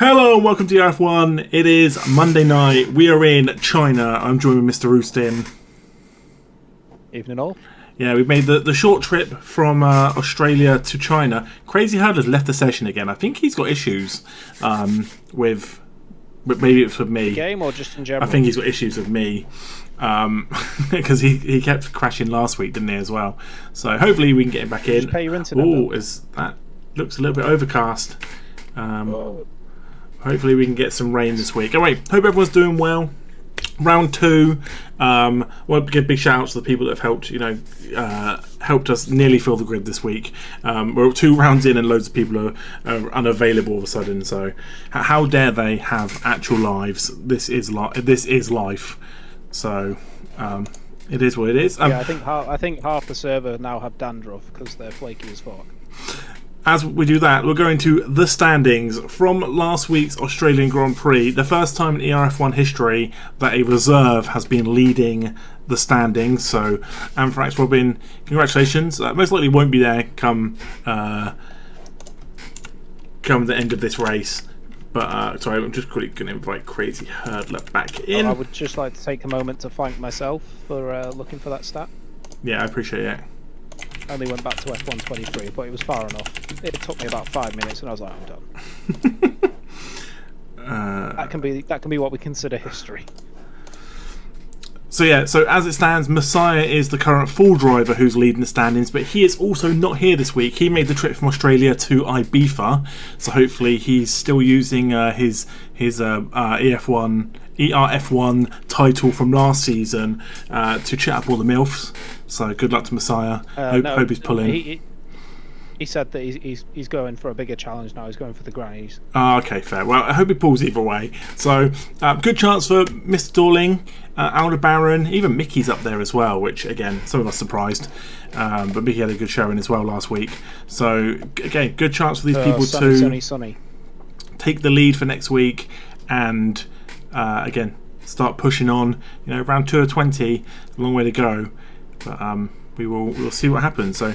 Hello and welcome to ERF1. It is Monday night. We are in China. I'm joined with Mr. Roostin. Evening all. Yeah, we've made the short trip from Australia to China. Crazy Hurdler's left the session again. I think he's got issues with maybe it's with me. The game or just in general? I think he's got issues with me because he kept crashing last week, didn't he, as well? So hopefully we can get him back in. Just pay your internet. Oh, that looks a little bit overcast. Hopefully we can get some rain this week. Anyway, hope everyone's doing well. Round 2. Well, give big shout out to the people that have helped. Helped us nearly fill the grid this week. We're 2 rounds in and loads of people are unavailable all of a sudden. So, how dare they have actual lives? This is life. So, it is what it is. Yeah, I think half the server now have dandruff because they're flaky as fuck. As we do that, we're going to the standings from last week's Australian Grand Prix. The first time in ERF1 history that a reserve has been leading the standings. So, Anthrax Robin, congratulations. Most likely won't be there come the end of this race. But, sorry, I'm just quickly going to invite Crazy Hurdler back in. I would just like to take a moment to thank myself for looking for that stat. Yeah, I appreciate it. I only went back to F123, but it was far enough. It took me about 5 minutes, and I was like, I'm done. That can be what we consider history. So as it stands, Messiah is the current full driver who's leading the standings, but he is also not here this week. He made the trip from Australia to Ibiza, so hopefully he's still using his ERF1 title from last season to chat up all the MILFs. So good luck to Messiah. Hope he's pulling. He said that he's going for a bigger challenge now. He's going for the grannies. Okay, fair. Well, I hope he pulls either way. So good chance for Mr. Dorling, Aldebaran, even Mickey's up there as well, which again, some of us surprised. But Mickey had a good showing as well last week. So again, good chance for these people sunny. Take the lead for next week and again start pushing on. Round 2 of 20, a long way to go. But we'll see what happens. So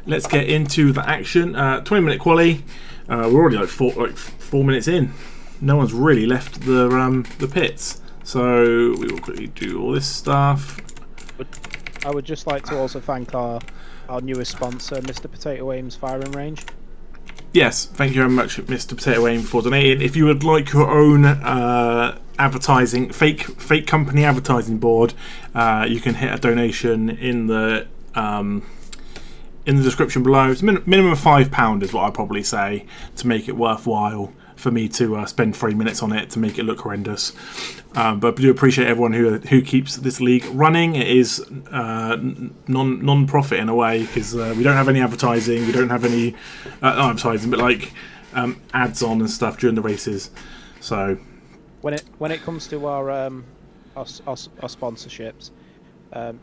let's get into the action. 20-minute quali. We're already like 4 minutes in. No one's really left the pits. So we will quickly do all this stuff. I would just like to also thank our newest sponsor, Mr. Potato Aim's firing range. Yes, thank you very much, Mr. Potato Aim, for donating. If you would like your own advertising, fake company advertising board, you can hit a donation in the description below. It's minimum of £5 is what I'd probably say to make it worthwhile for me to spend 3 minutes on it to make it look horrendous. But I do appreciate everyone who keeps this league running. It is non-profit in a way because we don't have any advertising. We don't have any not advertising, but like ads on and stuff during the races. So when it comes to our sponsorships,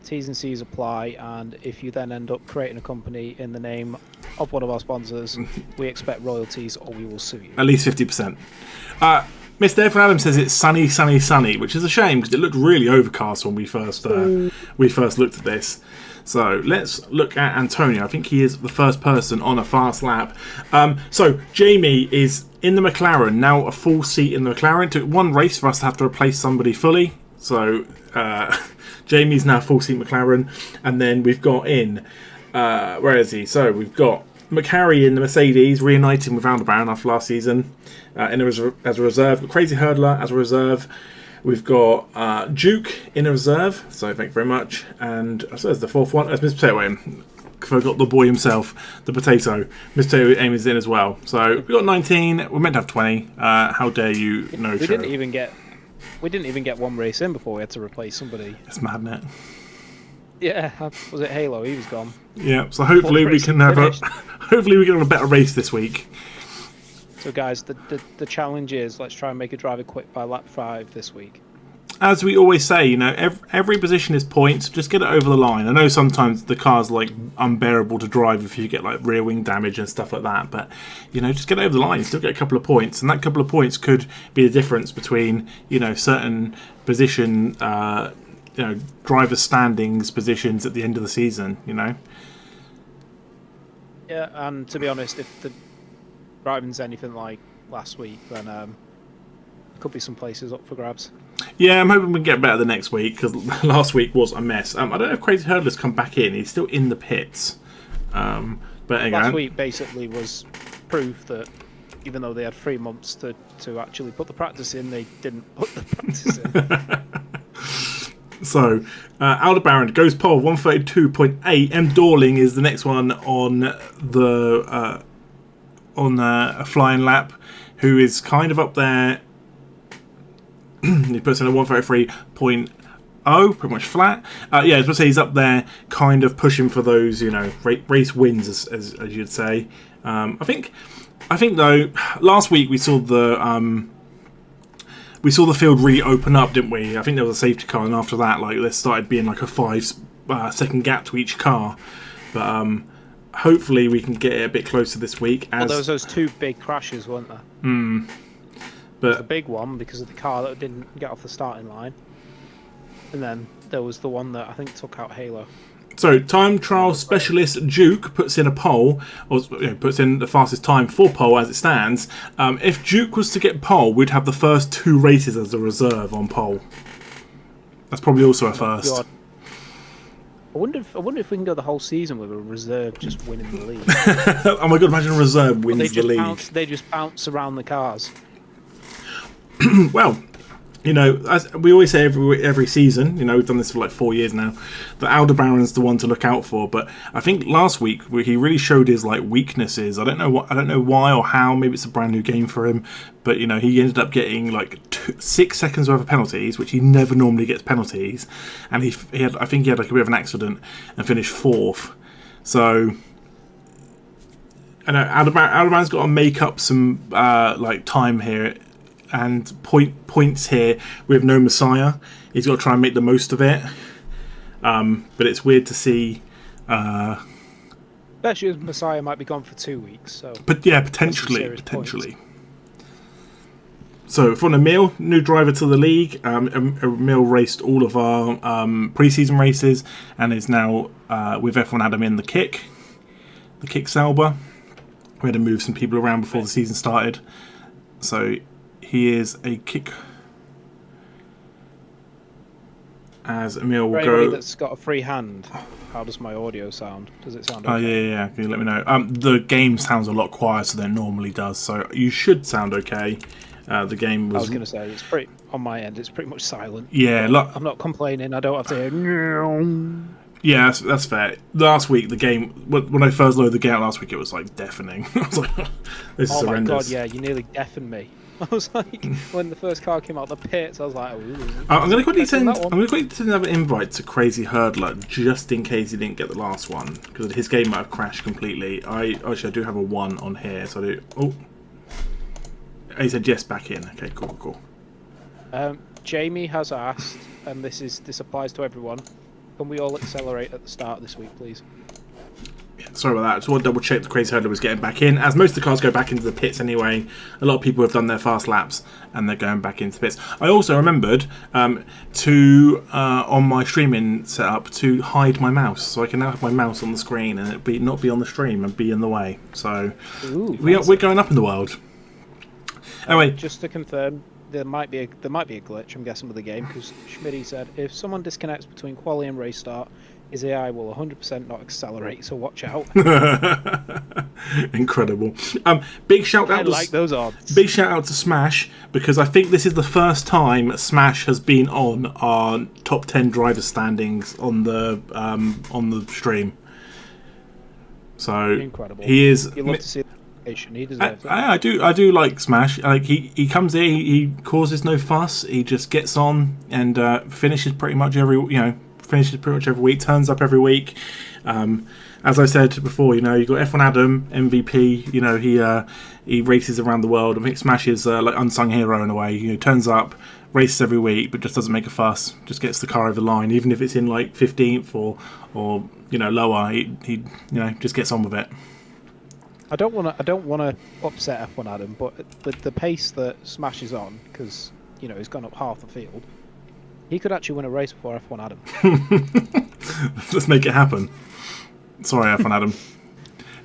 T's and C's apply, and if you then end up creating a company in the name of one of our sponsors, we expect royalties or we will sue you. At least 50%. Mr. Evan Adams says it's sunny, sunny, sunny, which is a shame because it looked really overcast when we first looked at this. So let's look at Antonio. I think he is the first person on a fast lap. So Jamie is in the McLaren, now a full seat in the McLaren. It took one race for us to have to replace somebody fully. So Jamie's now full seat McLaren. And then we've got in, where is he? So we've got McHarry in the Mercedes, reuniting with Aldebaran after last season as a reserve. Crazy Hurdler as a reserve. We've got Duke in a reserve, so thank you very much. And I suppose the fourth one is Mr. Potato Aim. Forgot the boy himself, the potato. Mr. Potato Aim is in as well. So we've got 19. We're meant to have 20. How dare you? No, we didn't even get one race in before we had to replace somebody. It's mad, isn't it? Yeah, was it Halo? He was gone. Yeah, so hopefully we can have hopefully we can have a better race this week. So guys, the challenge is let's try and make a driver quit by lap 5 this week. As we always say, every position is points. Just get it over the line. I know sometimes the car's like unbearable to drive if you get like rear wing damage and stuff like that. But just get it over the line. You still get a couple of points, and that couple of points could be the difference between certain position, driver standings positions at the end of the season. Yeah, and to be honest, if the driving's anything like last week, then could be some places up for grabs. Yeah, I'm hoping we can get better the next week, because last week was a mess. I don't know if Crazy Hurdler's come back in. He's still in the pits. But again, last week basically was proof that even though they had 3 months to actually put the practice in, they didn't put the practice in. So, Aldebaran goes pole 132.8. M. Dorling is the next one on the a flying lap, who is kind of up there. He puts in a 133.0, pretty much flat. Yeah, I was going to say he's up there, kind of pushing for those, race wins, as you'd say. I think though, last week we saw the field really open up, didn't we? I think there was a safety car, and after that, there started being like a 5-second gap to each car. But hopefully we can get it a bit closer this week. Well, there was those 2 big crashes, weren't there? But a big one because of the car that didn't get off the starting line, and then there was the one that I think took out Halo. So, time trial specialist Duke puts in a pole, or puts in the fastest time for pole as it stands. If Duke was to get pole, we'd have the first 2 races as a reserve on pole. That's probably also a first. God. I wonder if we can go the whole season with a reserve just winning the league. Oh my god! Imagine a reserve wins the league. They just bounce around the cars. Well, as we always say every season, we've done this for like 4 years now, that Aldebaran's the one to look out for. But I think last week he really showed his weaknesses. I don't know why or how. Maybe it's a brand new game for him. But he ended up getting 6 seconds worth of penalties, which he never normally gets penalties. And I think he had a bit of an accident and finished 4th. So I know Aldebaran's got to make up some time here. And points here with no Messiah. He's got to try and make the most of it. But it's weird to see. Especially as Messiah might be gone for 2 weeks. So. But yeah, potentially. So from Emil, new driver to the league. Emil raced all of our pre-season races and is now with F1 Adam in the kick Sauber. We had to move some people around before the season started. So he is a kick. As Emil will go. Anybody that's got a free hand, how does my audio sound? Does it sound okay? Oh yeah. Can you let me know? The game sounds a lot quieter than it normally does, so you should sound okay. The game was. I was going to say it's pretty on my end. It's pretty much silent. Yeah, I'm not complaining. I don't have to hear. Yeah, that's fair. Last week, the game when I first loaded the game last week, it was deafening. I was like, "This is horrendous." Oh my god! Yeah, you nearly deafened me. I was like, when the first car came out of the pits, I was like, ooh. I'm going to quickly send another invite to Crazy Hurdler just in case he didn't get the last one because his game might have crashed completely. I do have a 1 on here, so I do. Oh, he said yes, back in. Okay, cool. Jamie has asked, and this applies to everyone. Can we all accelerate at the start this week, please? Yeah, sorry about that. I just want to double check the Crazy Hurdler was getting back in. As most of the cars go back into the pits anyway, a lot of people have done their fast laps and they're going back into the pits. I also remembered to on my streaming setup to hide my mouse, so I can now have my mouse on the screen and it not be on the stream and be in the way. So we're going up in the world. Anyway, just to confirm, there might be a glitch. I'm guessing with the game because Schmitty said if someone disconnects between quali and race start, his AI will 100% not accelerate, so watch out. Incredible. Big shout out. I like those odds. Big shout out to Smash because I think this is the first time Smash has been on our top 10 driver standings on the stream. So incredible. He is. You love to see. He deserves it. I do like Smash. He comes in, he causes no fuss. He just gets on and finishes pretty much every week. Turns up every week. As I said before, you got F1 Adam MVP. He races around the world. I think Smash is like unsung hero in a way. Turns up, races every week, but just doesn't make a fuss. Just gets the car over the line, even if it's in 15th or lower. He just gets on with it. I don't want to upset F1 Adam, but the pace that Smash is on, because he's gone up half the field, he could actually win a race before F1 Adam. Let's make it happen. Sorry, F1 Adam.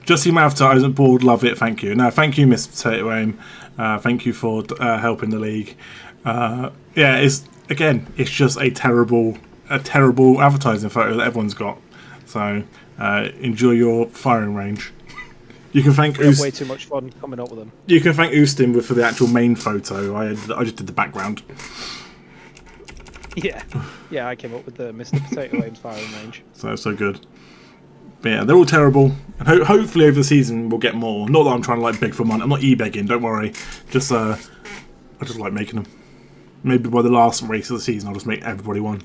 Just your advertising board, love it. Thank you. No, thank you, Mr. Potato Aim. Thank you for helping the league. It's just a terrible advertising photo that everyone's got. So enjoy your firing range. You can thank we have way too much fun coming up with them. You can thank Austin for the actual main photo. I just did the background. Yeah, I came up with the Mr. Potato Aim's firing range. So good. But yeah, they're all terrible. And hopefully over the season we'll get more. Not that I'm trying to beg for money. I'm not e-begging. Don't worry. Just I just like making them. Maybe by the last race of the season I'll just make everybody one.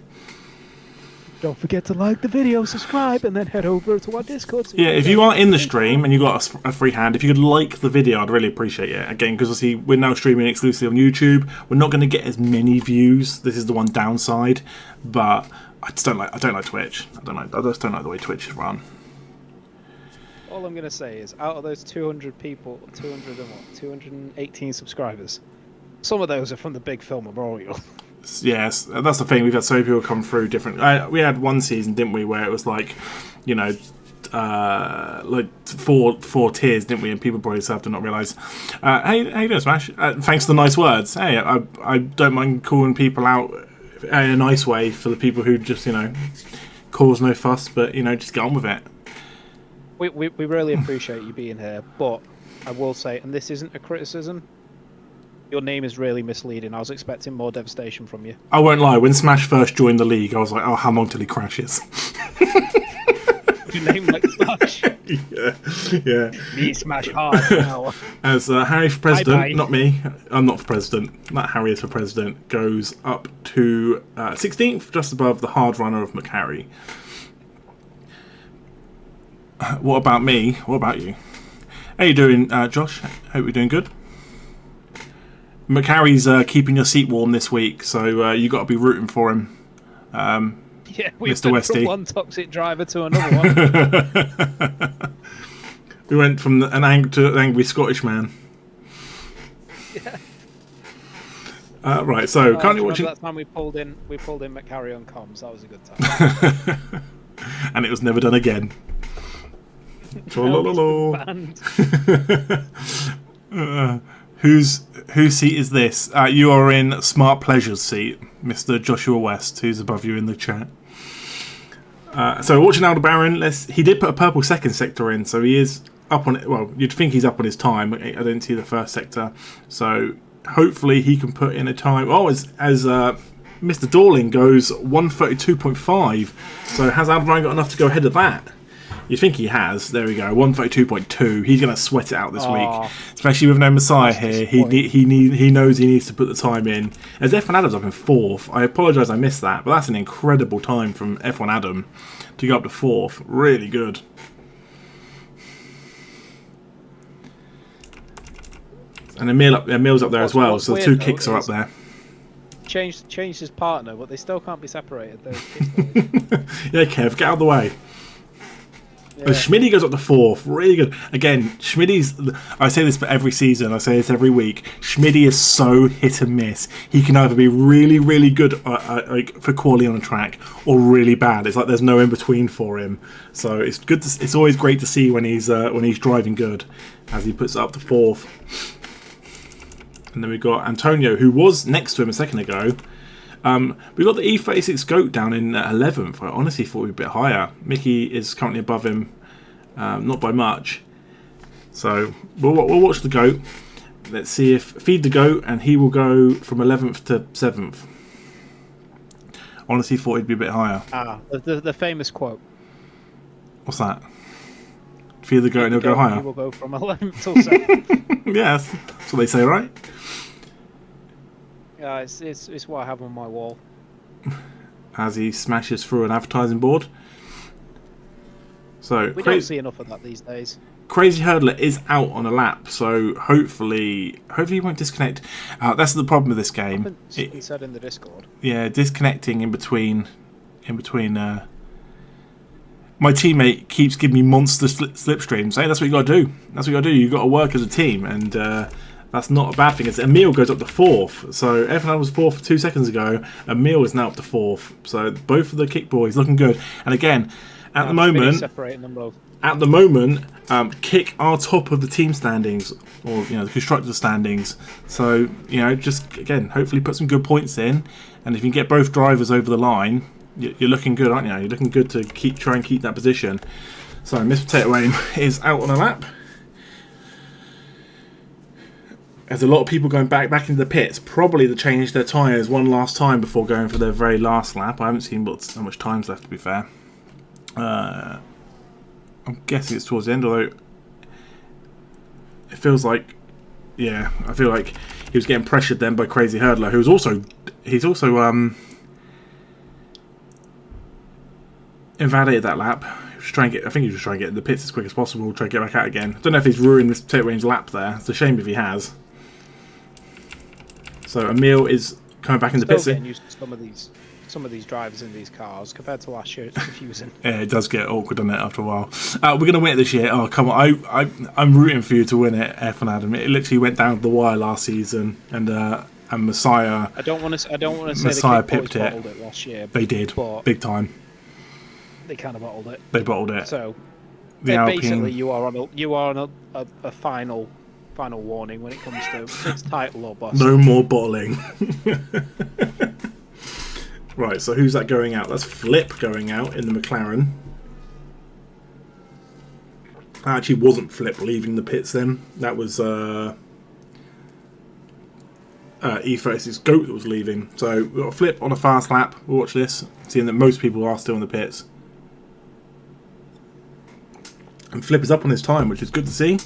Don't forget to like the video, subscribe, and then head over to our Discord. If you are in the stream and you've got a free hand, if you could like the video, I'd really appreciate it. Again, because obviously we're now streaming exclusively on YouTube. We're not going to get as many views. This is the one downside. But I don't like Twitch. I just don't like the way Twitch is run. All I'm going to say is, out of those 200 people, 218 subscribers, some of those are from the Big Film Memorial. Yes, that's the thing. We've had so many people come through different. We had one season, didn't we, where it was like four tiers, didn't we? And people probably have to not realise. Hey, how you doing, Smash? Thanks for the nice words. Hey, I don't mind calling people out in a nice way for the people who just cause no fuss, but just get on with it. We really appreciate you being here, but I will say, and this isn't a criticism, your name is really misleading. I was expecting more devastation from you. I won't lie, when Smash first joined the league, I was like, oh, how long till he crashes? Your name like Smash. Yeah. Me Smash hard now. As Harry for president, Bye-bye. Not me, I'm not for president, not Harry is for president, goes up to 16th, just above the hard runner of McHarry. What about me? What about you? How you doing, Josh? Hope you're doing good. McHarry's keeping your seat warm this week, so you got to be rooting for him. We Mr. went from Westy. one toxic driver to another one. We went from an angry Scottish man. Yeah. Right, so currently watching. That time we pulled in McHarry on comms. That was a good time. And it was never done again. Whose seat is this? You are in Smart Pleasure's seat, Mr. Joshua West, who's above you in the chat. So watching Aldebaran, he did put a purple second sector in, so he is up on it. Well, you'd think he's up on his time. I didn't see the first sector, so hopefully he can put in a time. Oh, as Mr. Dorling goes 132.5. So has Aldebaran got enough to go ahead of that? You think he has. There we go. 132.2. He's going to sweat it out this week. Especially with no Messiah here. He knows he needs to put the time in. As F1 Adam's up in 4th. I apologise I missed that. But that's an incredible time from F1 Adam to go up to 4th. Really good. And Emil's up there as well. So the two kicks are up there. Changed his partner, but they still can't be separated. Yeah, Kev, get out of the way. Yeah. Schmidty goes up to 4th, really good. Again, Schmidty's, I say this for every season, I say this every week, Schmidty is so hit and miss. He can either be really, really good like for Quali on a track, or really bad. It's like there's no in between for him. So it's good. It's always great to see when he's driving good, as he puts it up to 4th. And then we've got Antonio, who was next to him a second ago. We've got the E36 GOAT down in 11th. I honestly thought we'd be a bit higher. Mickey is currently above him, not by much. So we'll watch the GOAT. Let's see if feed the GOAT, and he will go from 11th to 7th. Honestly thought he'd be a bit higher. The famous quote. What's that? Feed the GOAT and he'll go higher. He will go from 11th till 7th. Yes, that's what they say, right? Yeah, it's what I have on my wall. As he smashes through an advertising board. So we don't see enough of that these days. Crazy Hurdler is out on a lap, so hopefully he won't disconnect. That's the problem with this game. He said in the Discord. Yeah, disconnecting in between. My teammate keeps giving me monster slipstreams. Hey, that's what you got to do. That's what you got to do. You got to work as a team, and that's not a bad thing. Emil goes up to 4th. So F1 was 4th 2 seconds ago. Emil is now up to 4th. So both of the kick boys looking good. And again, at the moment, separating them both. at the moment, Kick are top of the team standings, or the constructor standings. So just again, hopefully put some good points in, and if you can get both drivers over the line, you're looking good, aren't you? You're looking good to try and keep that position. So Miss Potato Aim is out on a lap. There's a lot of people going back into the pits, probably to change their tyres one last time before going for their very last lap. I haven't seen how much time's left, to be fair. I'm guessing it's towards the end, although it feels like, I feel like he was getting pressured then by Crazy Hurdler, who's also invalidated that lap. I think he was just trying to get in the pits as quick as possible, try to get back out again. I don't know if he's ruined this Potato Range lap there. It's a shame if he has. So Emil is coming back in the pits. Getting used to some of these drivers in these cars compared to last year. It's confusing. Yeah, it does get awkward, doesn't it, after a while? We're going to win it this year. Oh, come on. I'm rooting for you to win it, F1 Adam. It literally went down to the wire last season, and Messiah. I don't want to say Messiah the Kick pipped Boys bottled it last year. They did, big time. They kind of bottled it. They bottled it. So Basically, Alpine... you are on a final warning when it comes to it's title or bust. No more bottling. Right, so who's that going out? That's Flip going out in the McLaren. That actually wasn't Flip leaving the pits then. That was E36's Goat that was leaving. So we've got Flip on a fast lap. We'll watch this, seeing that most people are still in the pits. And Flip is up on his time, which is good to see.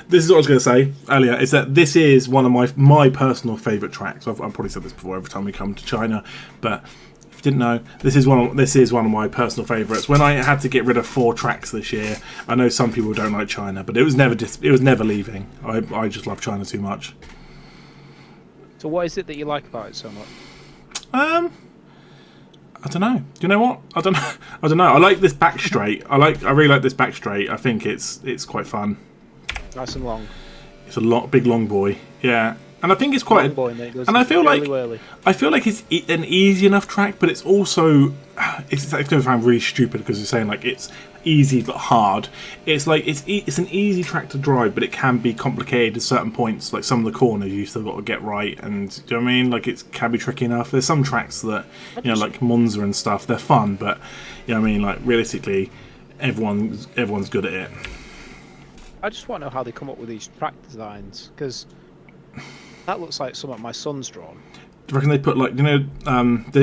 This is what I was going to say earlier, is that this is one of my personal favourite tracks. I've probably said this before every time we come to China, but if you didn't know, this is one of my personal favourites. When I had to get rid of 4 tracks this year, I know some people don't like China, but it was never leaving. I just love China too much. So what is it that you like about it so much? I don't know. Do you know what? I don't know. I like this back straight. I really like this back straight. I think it's quite fun. Nice and long. It's a big long boy. Yeah, and I think it's quite. And I feel like it's an easy enough track, but it's also it's going to sound really stupid because you're saying like it's easy but hard. It's like it's an easy track to drive, but it can be complicated at certain points. Like some of the corners you still got to get right, and do you know what I mean? Like it can be tricky enough. There's some tracks that like Monza and stuff. They're fun, but you know what I mean. Like realistically, everyone's good at it. I just want to know how they come up with these track designs, because that looks like something my son's drawn. Do you reckon they put like do you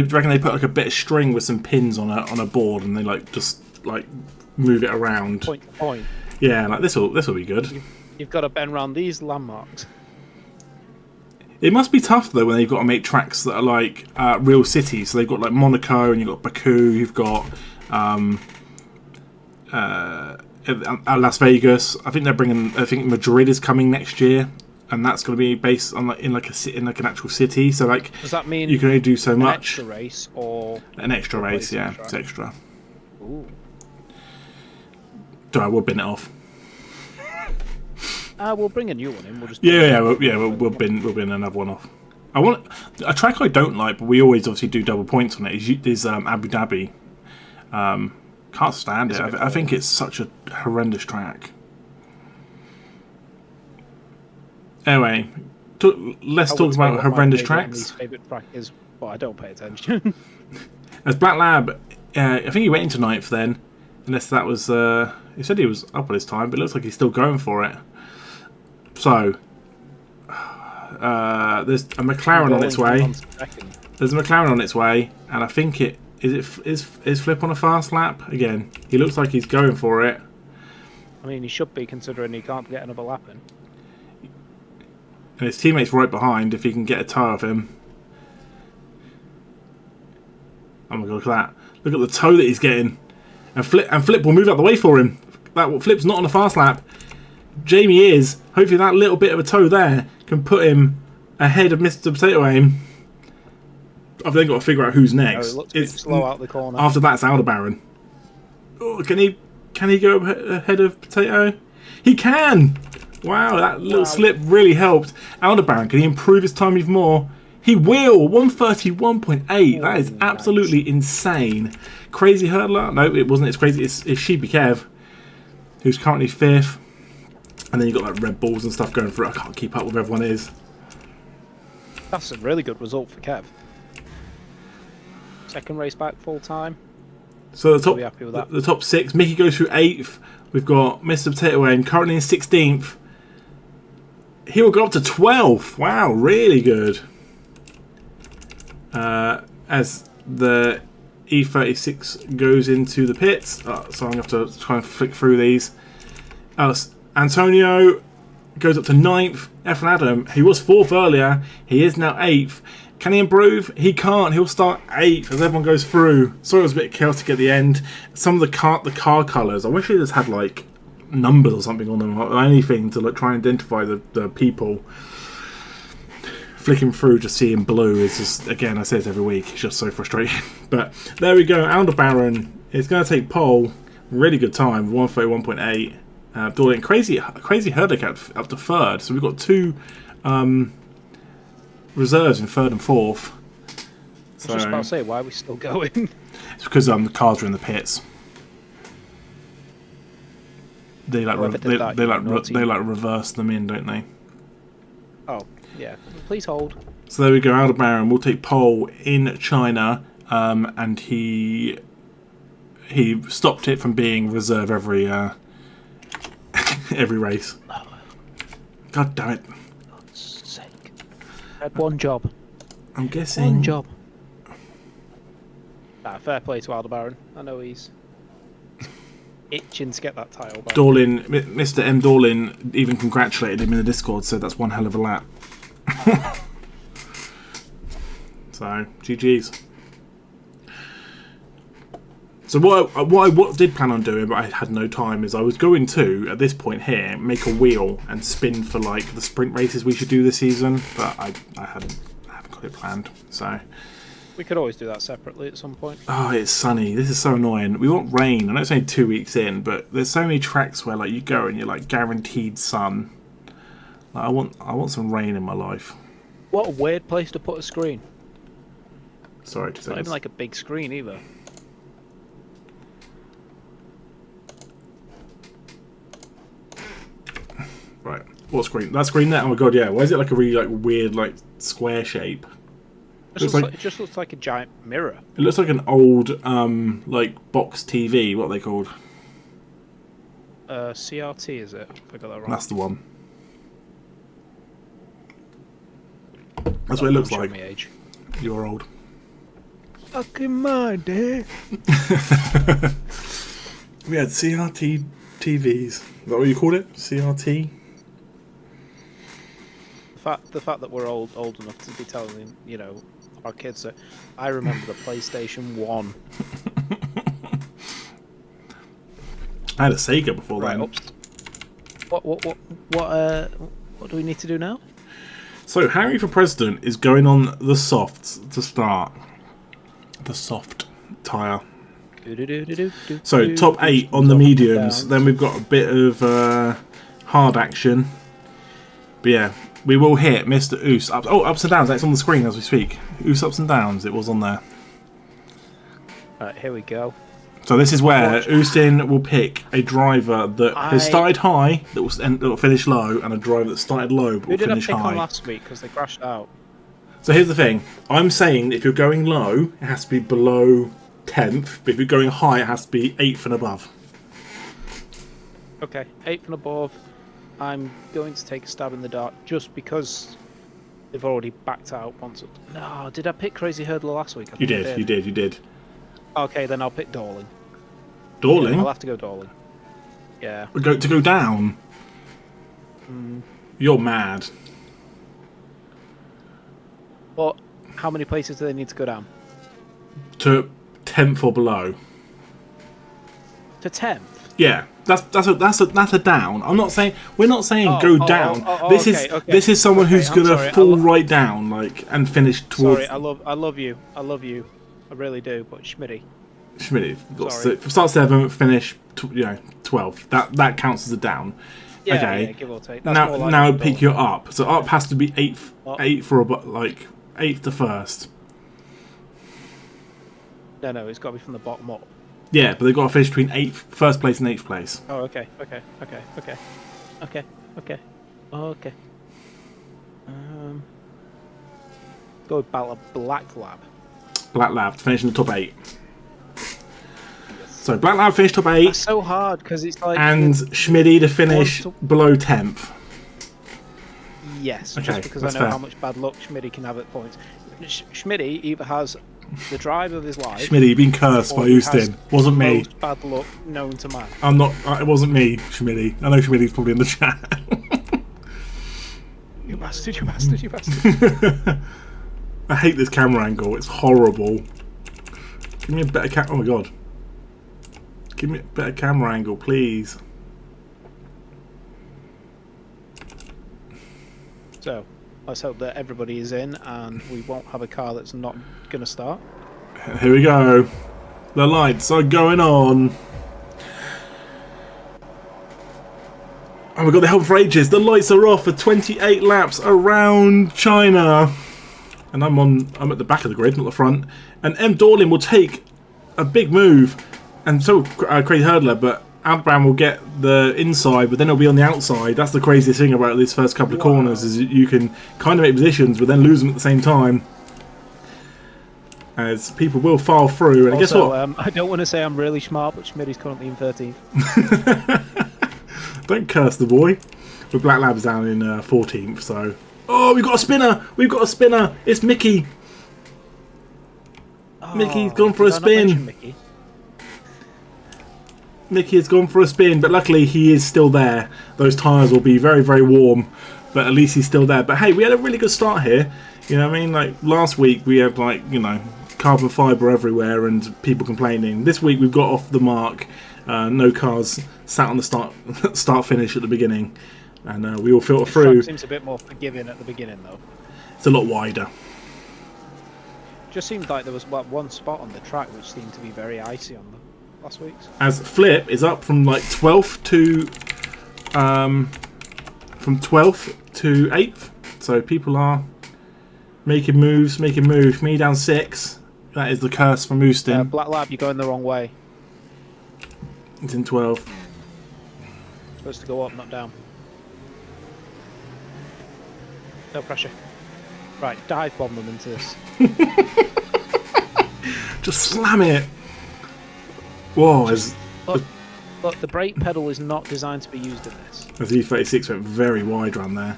reckon they put like a bit of string with some pins on a board and they like just like move it around point to point? Yeah, like this will be good. You've got to bend around these landmarks. It must be tough though when they've got to make tracks that are like real cities. So they've got like Monaco and you've got Baku. You've got Las Vegas. I think Madrid is coming next year, and that's going to be based on in an actual city. So like, does that mean you can only do so much? Extra race or an extra race? Yeah, it's extra. Ooh. Sorry, we'll bin it off. We'll bring a new one in. We'll bin another one off. I want a track I don't like, but we always obviously do double points on it. Is Abu Dhabi. Can't stand it. I think it's such a horrendous track. Anyway, let's talk about horrendous tracks. My favourite track is, well, I don't pay attention. As Black Lab, I think he went into 9th then, unless that was. He said he was up at his time, but it looks like he's still going for it. So, there's a McLaren on its way. There's a McLaren on its way, and I think is Flip on a fast lap again. He looks like he's going for it. I mean, he should be, considering he can't get another lap in. And his teammate's right behind if he can get a toe of him. Oh my god, look at that. Look at the toe that he's getting. And Flip will move out the way for him. Flip's not on a fast lap. Jamie is. Hopefully that little bit of a toe there can put him ahead of Mr. Potato Aim. I've then got to figure out who's next. No, it's slow out the corner. After that's Aldebaran. Oh, can he go ahead of Potato? He can! Wow, that little slip really helped. Aldebaran, can he improve his time even more? He will 131.8. That is absolutely insane. Crazy hurdler? No, it wasn't. It's crazy. It's Sheepy Kev, who's currently 5th. And then you got like Red Bulls and stuff going through. I can't keep up with everyone is. That's a really good result for Kev. Second race back full time. So the top, be happy with that. The top 6. Mickey goes through 8th. We've got Mr. Potato Aim currently in 16th. He will go up to 12th. Wow, really good. As the E36 goes into the pits. So I'm going to have to try and flick through these. Antonio goes up to 9th. F1 Adam, he was 4th earlier. He is now 8th. Can he improve? He can't. He'll start 8th as everyone goes through. Sorry it was a bit chaotic at the end. Some of the car colours, I wish they just had like numbers or something on them or anything to like try and identify the people. Flicking through just seeing blue is just, again, I say it every week, it's just so frustrating. But there we go, Aldebaran is going to take pole. Really good time, 131.8. Dorling, crazy Herdick up to 3rd. So we've got 2 reserves in 3rd and 4th. So, I was just about to say, why are we still going? It's because the cars are in the pits. They like reverse them in, don't they? Oh, yeah. Please hold. So there we go, Aldebaran will take pole in China, and he stopped it from being reserve every every race. God damn it. For God's sake. I had one job. I'm guessing. One job. Fair play to Aldebaran. I know he's itching to get that title back. Dorlin, Mr. M. Dorlin even congratulated him in the Discord, so that's one hell of a lap. So, GG's. So what I did plan on doing, but I had no time, is I was going to, at this point here, make a wheel and spin for like the sprint races we should do this season, but I haven't got it planned. So we could always do that separately at some point. Oh, it's sunny. This is so annoying. We want rain. I know it's only 2 weeks in, but there's so many tracks where like you go and you're like guaranteed sun. Like, I want some rain in my life. What a weird place to put a screen. Sorry, It's not even like a big screen either. Right, what screen? That screen there? Oh my god, yeah. Why is it like a really like weird like square shape? It just looks like a giant mirror. It looks like an old like box TV. What are they called? CRT, is it? I got that wrong. That's the one. That's what it looks like. Me age. You're old. Fucking mind, eh? We had CRT TVs. Is that what you called it? CRT? The fact that we're old enough to be telling, our kids that I remember the PlayStation 1. I had a Sega before then. Oops. What do we need to do now? So Harry for President is going on the softs to start. The soft tyre. So top 8 on the mediums. Then we've got a bit of hard action. But yeah, we will hit Mr. Oos. Ups and downs. That's on the screen as we speak. Oos ups and downs. It was on there. Alright, here we go. So this is where Oostin will pick a driver that has started high, that will finish low, and a driver that started low but will finish high. Who did I pick on last week because they crashed out? So here's the thing. I'm saying that if you're going low, it has to be below 10th, but if you're going high, it has to be 8th and above. Okay, 8th and above. I'm going to take a stab in the dark just because they've already backed out once. No, did I pick Crazy Hurdler last week? You did. Okay, then I'll pick Dorling. Dorling? Yeah, I'll have to go Dorling. Yeah. To go down? You're mad. But how many places do they need to go down? To 10th or below. To 10th? Yeah, that's a down. We're not saying go down. This is someone who's gonna fall right down, like, and finish towards. Sorry, I love you. I really do. But Schmitty, start 7th, finish 12th. That counts as a down. Yeah, okay. Yeah, give or take. Now pick your up. So up has to be 8th or like 8th to 1st. No, it's got to be from the bottom up. Yeah, but they've got to finish between 1st place and 8th place. Oh, okay. Go with Black Lab. Black Lab to finish in the top 8. So Black Lab finished top 8. That's so hard because it's like. And Schmidty to finish below 10th. Yes, Okay, just because I know fair. how much bad luck Schmidty can have at points. Schmidty either has the drive of his life. Schmidty, you've been cursed by Houston. Wasn't me. Most bad luck known to man. I'm not. It wasn't me, Schmidty. I know Schmidty's probably in the chat. You bastard. I hate this camera angle. It's horrible. Give me a better oh my god. Give me a better camera angle, please. So, let's hope that everybody is in and we won't have a car that's not going to start. Here we go. The lights are going on. Oh my god, they're held for ages. The lights are off for 28 laps around China. And I'm at the back of the grid, not the front. And M. Dorlin will take a big move. And so Crazy Hurdler, but Aldebaran will get the inside, but then it'll be on the outside. That's the craziest thing about this first couple of corners, is you can kind of make positions, but then lose them at the same time. As people will file through, and also, guess what? I don't want to say I'm really smart, but Schmidty's currently in 13th. Don't curse the boy. But Black Lab's down in 14th, so... Oh, we've got a spinner! We've got a spinner! It's Mickey! Oh, Mickey's gone for a spin! Mickey? Mickey has gone for a spin, but luckily he is still there. Those tyres will be very, very warm, but at least he's still there. But hey, we had a really good start here. You know what I mean? Like, last week we had, like, you know, carbon fibre everywhere and people complaining. This week we've got off the mark. No cars sat on the start-finish at the beginning. And we all filter through. Seems a bit more forgiving at the beginning, though. It's a lot wider. Just seemed like there was one spot on the track which seemed to be very icy on the last week's. As Flip is up from like 12th to from 12th to 8th, so people are making moves. Me down 6. That is the curse from Houston. Black Lab, you're going the wrong way. It's in 12. Supposed to go up, not down. No pressure. Right, dive bomb them into this. Just slam it. Whoa! Look, the brake pedal is not designed to be used in this. As E36 went very wide around there.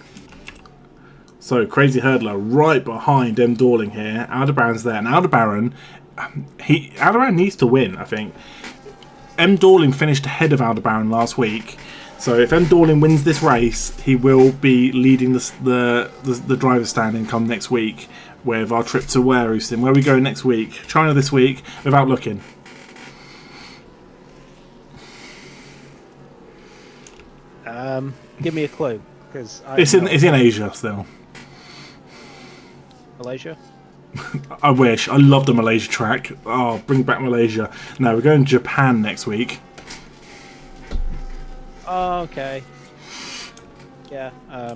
So Crazy Hurdler right behind M. Dorling here. Aldebaran's there, and Aldebaran needs to win. I think M. Dorling finished ahead of Aldebaran last week. So if M. Dorling wins this race, he will be leading the driver's standing come next week with our trip to Houston, where we go next week. China this week, without looking. Give me a clue, because It's in Asia still. Malaysia. I wish. I love the Malaysia track. Oh, bring back Malaysia. No, we're going to Japan next week. Oh, okay. Yeah. I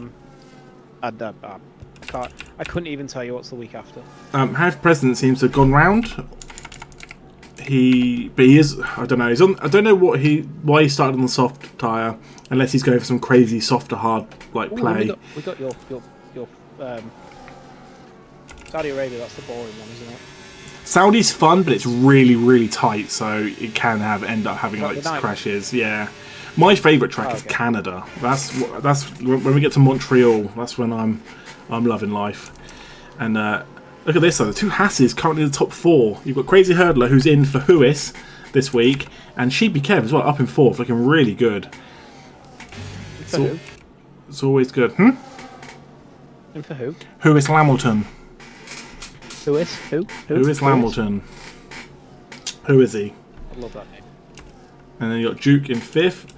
couldn't even tell you what's the week after. Half President seems to have gone round. But he is. I don't know. I don't know why he started on the soft tyre, unless he's going for some crazy softer hard play. We got your Saudi Arabia. That's the boring one, isn't it? Saudi's fun, but it's really, really tight, so it can end up having crashes. Yeah. My favourite track is Canada. That's when we get to Montreal. That's when I'm loving life. And look at this though. The two Hasses currently in the top 4. You've got Crazy Hurdler, who's in for Huis this week, and Sheepy Kev as well, up in 4th, looking really good. It's always good. In for who? Huis Lamilton. Who is? Who? Huis Lamilton. Who is he? I love that name. And then you got Duke in 5th.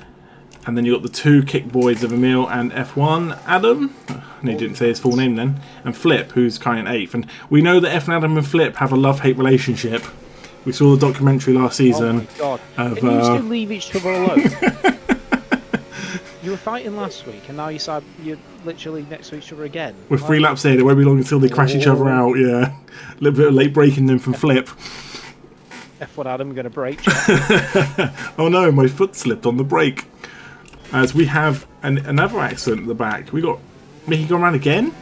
And then you got the two kick boys of Emil and F1 Adam. And he didn't say his full name then. And Flip, who's kind of 8th. And we know that F1 Adam and Flip have a love-hate relationship. We saw the documentary last season. Oh my god! Can you still leave each other alone? You were fighting last week, and now you're literally next to each other again. With 3 laps in, it won't be long until they crash each other out. Yeah, a little bit of late braking them from Flip. F1 Adam going to brake. Oh no, my foot slipped on the brake. As we have another accident at the back. We got Mickey going around again.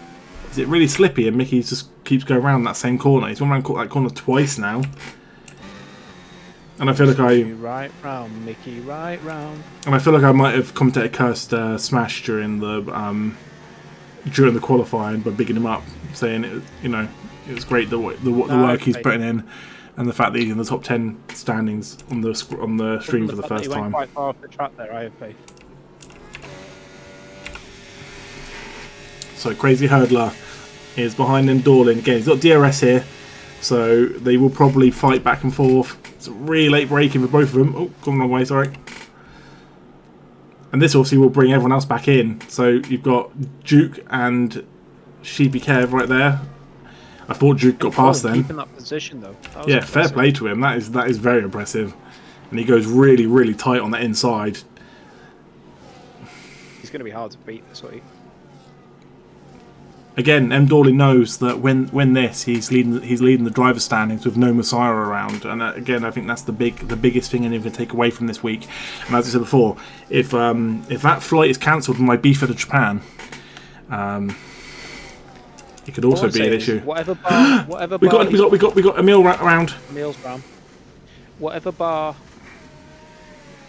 Is it really slippy? And Mickey just keeps going around that same corner. He's gone around that corner twice now. And I feel like right round, Mickey, right round. And I feel like I might have commentated cursed Smash during the qualifying by bigging him up, saying it was great the work he's putting in, and the fact that he's in the top 10 standings on the stream for the first time. Went quite far off the track there, I have faith. So Crazy Hurdler is behind him, Dorlin again. He's got DRS here, so they will probably fight back and forth. It's really late braking for both of them. Oh, gone the wrong way, sorry. And this obviously will bring everyone else back in. So you've got Duke and Sheepy Kev right there. I thought Duke got past them. Keeping that position though. That yeah, fair play to him. That is very impressive. And he goes really, really tight on the inside. He's going to be hard to beat this week. Again, M. Dawley knows that when he's leading the driver standings with no Messiah around, and again, I think that's the biggest thing anyone can take away from this week. And as I said before, if that flight is cancelled from Ibiza to Japan, it could also be an issue. Whatever bar, we got Emil around. Emil's round. Whatever bar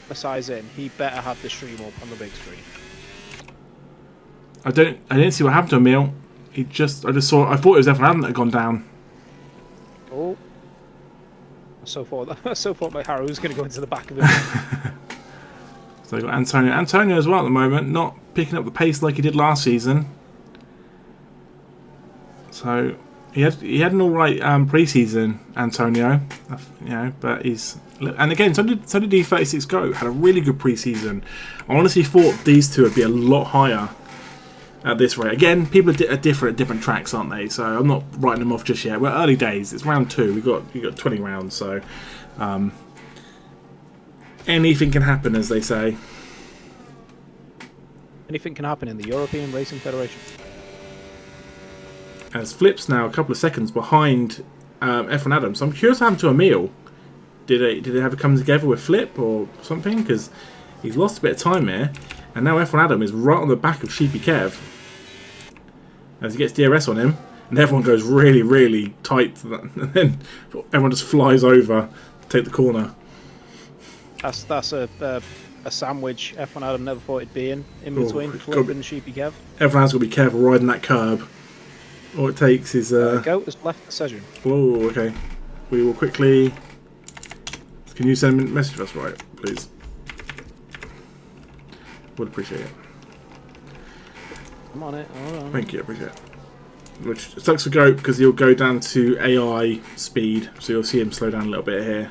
Messiah's in, he better have the stream up on the big screen. I didn't see what happened to Emil. I thought it was F1 Adam that had gone down. Oh. I so thought my Harrow was going to go into the back of him. So you got Antonio. Antonio as well at the moment, not picking up the pace like he did last season. So he had an alright pre-season, Antonio. But he's, and again so did D36 Go. Had a really good pre-season. I honestly thought these two would be a lot higher at this rate. Again, people are different at different tracks, aren't they? So I'm not writing them off just yet. We're early days. It's round 2. We got 20 rounds. So anything can happen, as they say. Anything can happen in the European Racing Federation. As Flip's now a couple of seconds behind F1 Adam. So I'm curious what happened to Emil. Did they have to come together with Flip or something? Because he's lost a bit of time here. And now F1 Adam is right on the back of Sheepy Kev. As he gets DRS on him. And everyone goes really, really tight. And then everyone just flies over to take the corner. That's a sandwich F1 Adam never thought it'd be in between Flip and Sheepy Kev. Everyone's got to be careful riding that curb. All it takes is... go, it's left decision. Whoa, okay. We will quickly... Can you send a message to us, right, please? Would appreciate it. I'm on it. Hold on. Thank you, appreciate it. Which sucks for Goat because he'll go down to AI speed, so you'll see him slow down a little bit here.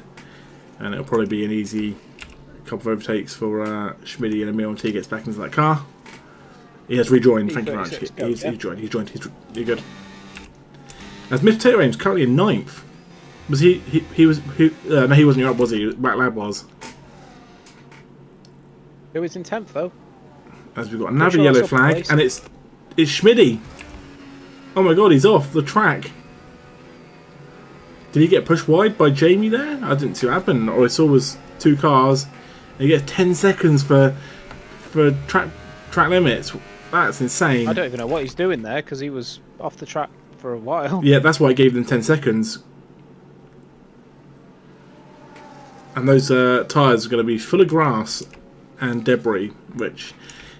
And it'll probably be an easy couple of overtakes for Schmidty and Emil until he gets back into that car. He has rejoined, thank you very much. He's joined. You're good. As Miff Potato Aim's currently in 9th. Was he was no, he wasn't up, was he? Black Lad was. It was in 10th though. As we've got another yellow flag, and it's Schmidty. Oh my god, he's off the track. Did he get pushed wide by Jamie there? I didn't see what happened. All I saw was 2 cars. And he gets 10 seconds for track limits. That's insane. I don't even know what he's doing there because he was off the track for a while. Yeah, that's why I gave them 10 seconds. And those tyres are going to be full of grass and debris, which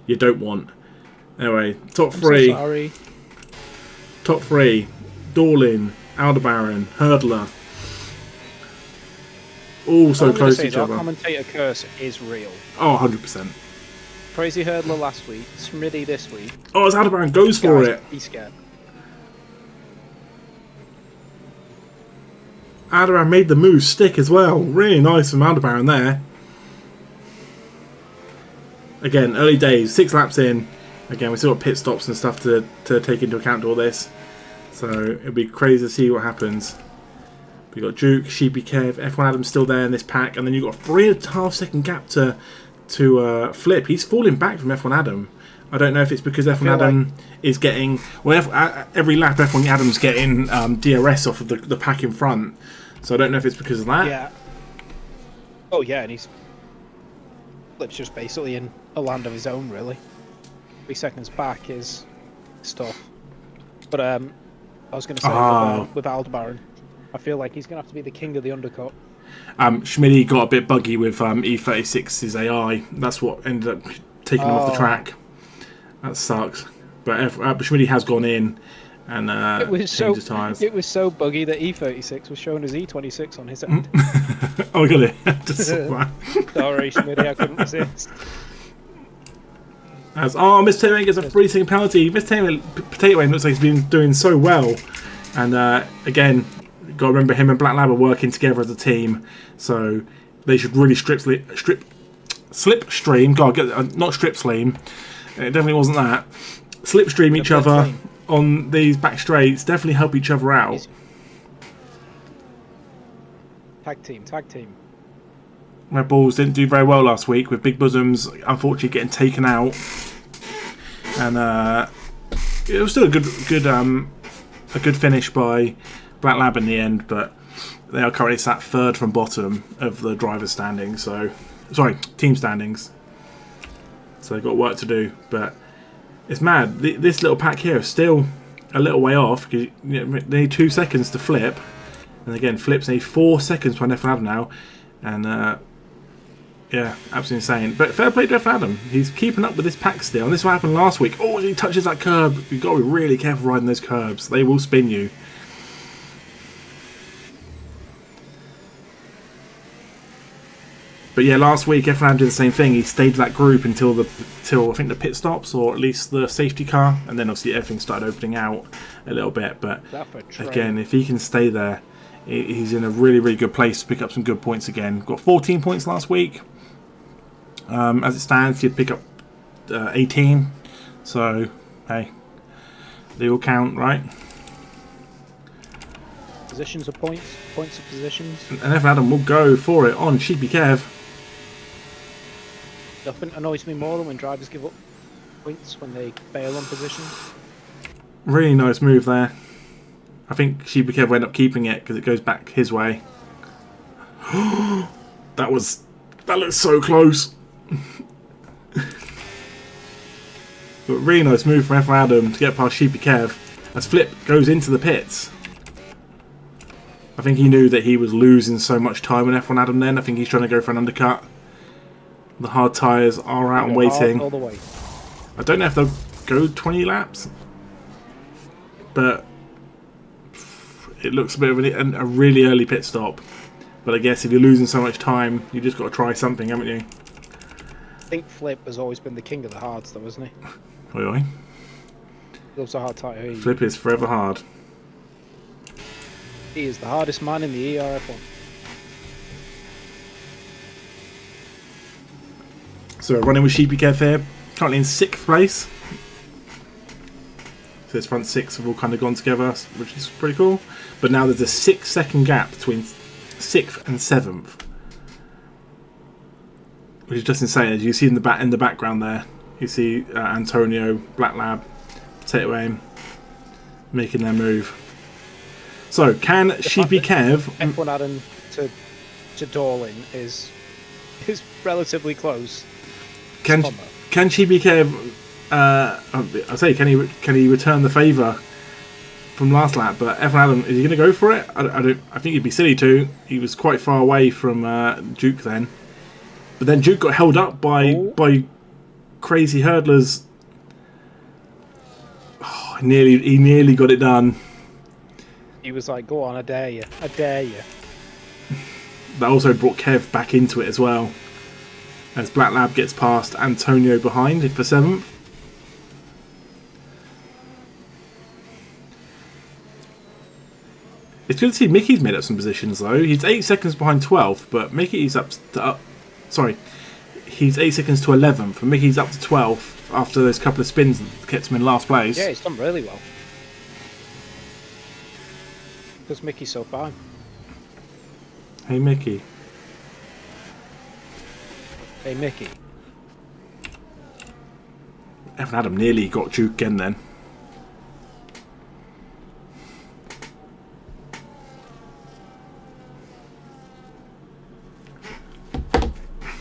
you don't want. Anyway, top 3. So sorry. Top 3. Dorlin, Aldebaran, Hurdler. All so close to each other. Our commentator curse is real. Oh, 100%. Crazy Hurdler last week, Smitty this week. Oh, as Aldebaran goes for it. Be scared. Aldebaran made the move stick as well. Really nice from Aldebaran there. Again, early days, 6 laps in. Again, we still got pit stops and stuff to take into account to all this. So it'll be crazy to see what happens. We got Duke, Sheepy Kev, F1 Adam's still there in this pack, and then you've got a 3.5 second gap to to Flip. He's falling back from F1 Adam. I don't know if it's because F1 Adam is getting... Well, every lap F1 Adam's getting DRS off of the pack in front. So I don't know if it's because of that. Yeah. Oh, yeah, and Flip's just basically in a land of his own, really. 3 seconds back is stuff. But I was going to say, with Aldebaran, I feel like he's going to have to be the king of the undercut. Schmitty got a bit buggy with E36's AI. That's what ended up taking him off the track. That sucks. But Schmitty has gone in and changed his tyres. It was so buggy that E36 was showing as E26 on his end. Oh, got it. Just saw that. Sorry, Schmitty, I couldn't resist. Miss Potato gets a 3-second penalty. Miss Potato looks like he's been doing so well. And again, got to remember him and Black Lab are working together as a team. So they should really slipstream. God, not stripstream. It definitely wasn't that. Slipstream each other on these back straights. Definitely help each other out. Tag team. Red Bulls didn't do very well last week with Big Bosoms unfortunately getting taken out. And it was still a good finish by Black Lab in the end, but they are currently sat third from bottom of the driver's standings. Team standings. So they've got work to do, but it's mad. This little pack here is still a little way off because they need 2 seconds to Flip, and again, Flip's need 4 seconds to F1 Adam now, and yeah, absolutely insane. But fair play to F1 Adam. He's keeping up with this pack still, and this is what happened last week. Oh, he touches that curb. You've got to be really careful riding those curbs. They will spin you. But yeah, last week F1 did the same thing. He stayed to that group until I think the pit stops, or at least the safety car, and then obviously everything started opening out a little bit. But again, if he can stay there, he's in a really, really good place to pick up some good points again. Got 14 points last week. As it stands, he'd pick up 18. So hey, they all count, right? Positions of points of positions. And F1 Adam will go for it on Sheepy Kev. Nothing annoys me more than when drivers give up points when they bail on positions. Really nice move there. I think Sheepy Kev will end up keeping it because it goes back his way. That looks so close. But really nice move from F1 Adam to get past Sheepy Kev as Flip goes into the pits. I think he knew that he was losing so much time on F1 Adam then. I think he's trying to go for an undercut. The hard tyres are out and waiting. All the way. I don't know if they'll go 20 laps, but it looks a bit of a really early pit stop. But I guess if you're losing so much time, you just got to try something, haven't you? I think Flip has always been the king of the hards, though, hasn't he? Oi. He loves a hard tyre. Flip is forever hard. He is the hardest man in the ERF1. So running with Sheepy Kev here, currently in 6th place. So his front 6 have all kind of gone together, which is pretty cool. But now there's a 6-second gap between 6th and 7th, which is just insane. As you see in the background there, you see Antonio, Black Lab, Potato Aim making their move. So can Sheepy Kev F1 Adam to Dorling is relatively close. Can Sheepy Kev? I say, can he return the favour from last lap? But F1 Adam, is he going to go for it? I think he'd be silly to. He was quite far away from Duke then, but then Duke got held up by crazy hurdlers. Oh, he nearly got it done. He was like, "Go on, I dare you, I dare you." That also brought Kev back into it as well, as Black Lab gets past Antonio behind for 7th. It's good to see Mickey's made up some positions though. He's 8 seconds behind 12th, but Mickey's he's 8 seconds to 11th, and Mickey's up to 12th after those couple of spins that kept him in last place. Yeah, he's done really well. Because Mickey's so fine. Hey Mickey. Hey Mickey. Evan Adam nearly got Duke again then.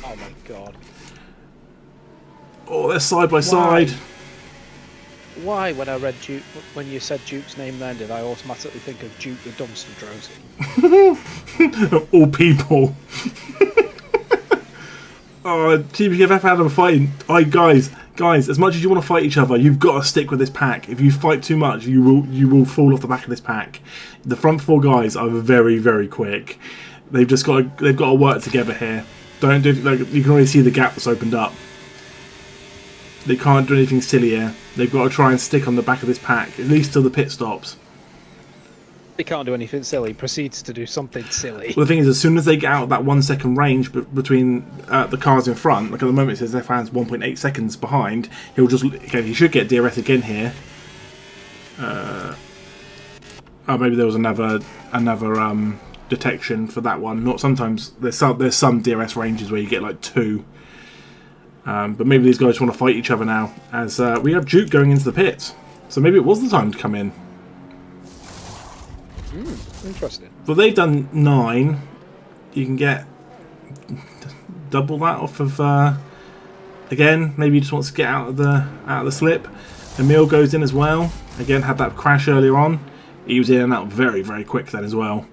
Oh my god. Oh, they're side by side. Why, when I read Duke, when you said Duke's name then, did I automatically think of Duke the dumpster drowsy? Of all people. Oh, TBKF Adam fighting. Guys, as much as you want to fight each other, you've got to stick with this pack. If you fight too much, you will fall off the back of this pack. The front 4 guys are very, very quick. They've got to work together here. Don't do like you can already see the gap that's opened up. They can't do anything silly here. They've got to try and stick on the back of this pack, at least till the pit stops. They can't do anything silly. Proceeds to do something silly. Well, the thing is, as soon as they get out of that 1 second range between the cars in front, like at the moment it says their fans 1.8 seconds behind, he should get DRS again here. Oh, maybe there was another detection for that one. Not sometimes there's some DRS ranges where you get like 2. But maybe these guys want to fight each other now, as we have Duke going into the pits. So maybe it was the time to come in. Interesting. Well, they've done 9. You can get double that off of. Again, maybe he just wants to get out of the slip. Emil goes in as well. Again, had that crash earlier on. He was in and out very, very quick then as well.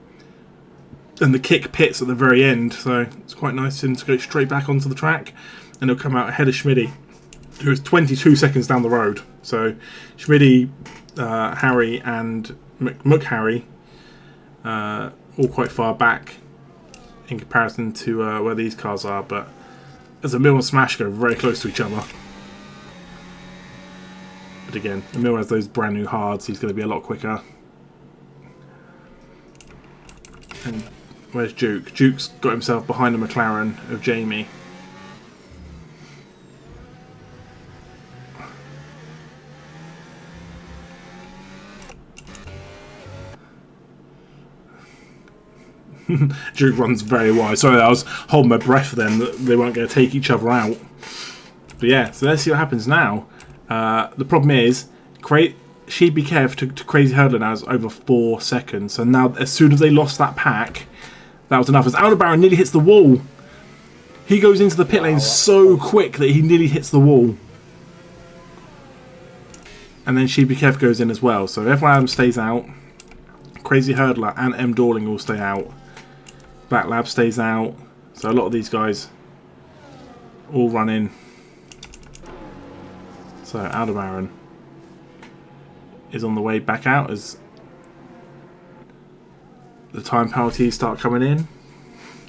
And the kick pits at the very end, so it's quite nice for him to go straight back onto the track. And he'll come out ahead of Schmidty, who is 22 seconds down the road. So Schmidty, Harry and McHarry all quite far back in comparison to where these cars are, but as Emil and Smash go very close to each other. But again, Emil has those brand new hards, he's going to be a lot quicker. And where's Duke? Duke's got himself behind the McLaren of Jamie. Duke runs very wide. Sorry, I was holding my breath for them that they weren't going to take each other out. But yeah, so let's see what happens now. The problem is, She'd Kev to Crazy Hurdler now is over 4 seconds. So now, as soon as they lost that pack, that was enough. As Aldebaran nearly hits the wall. He goes into the pit lane so quick that he nearly hits the wall. And then She'd Kev goes in as well. So everyone Adam stays out. Crazy Hurdler and M. Dorling will stay out. Black Lab stays out. So a lot of these guys all run in. So Aldebaran is on the way back out as the time penalties start coming in.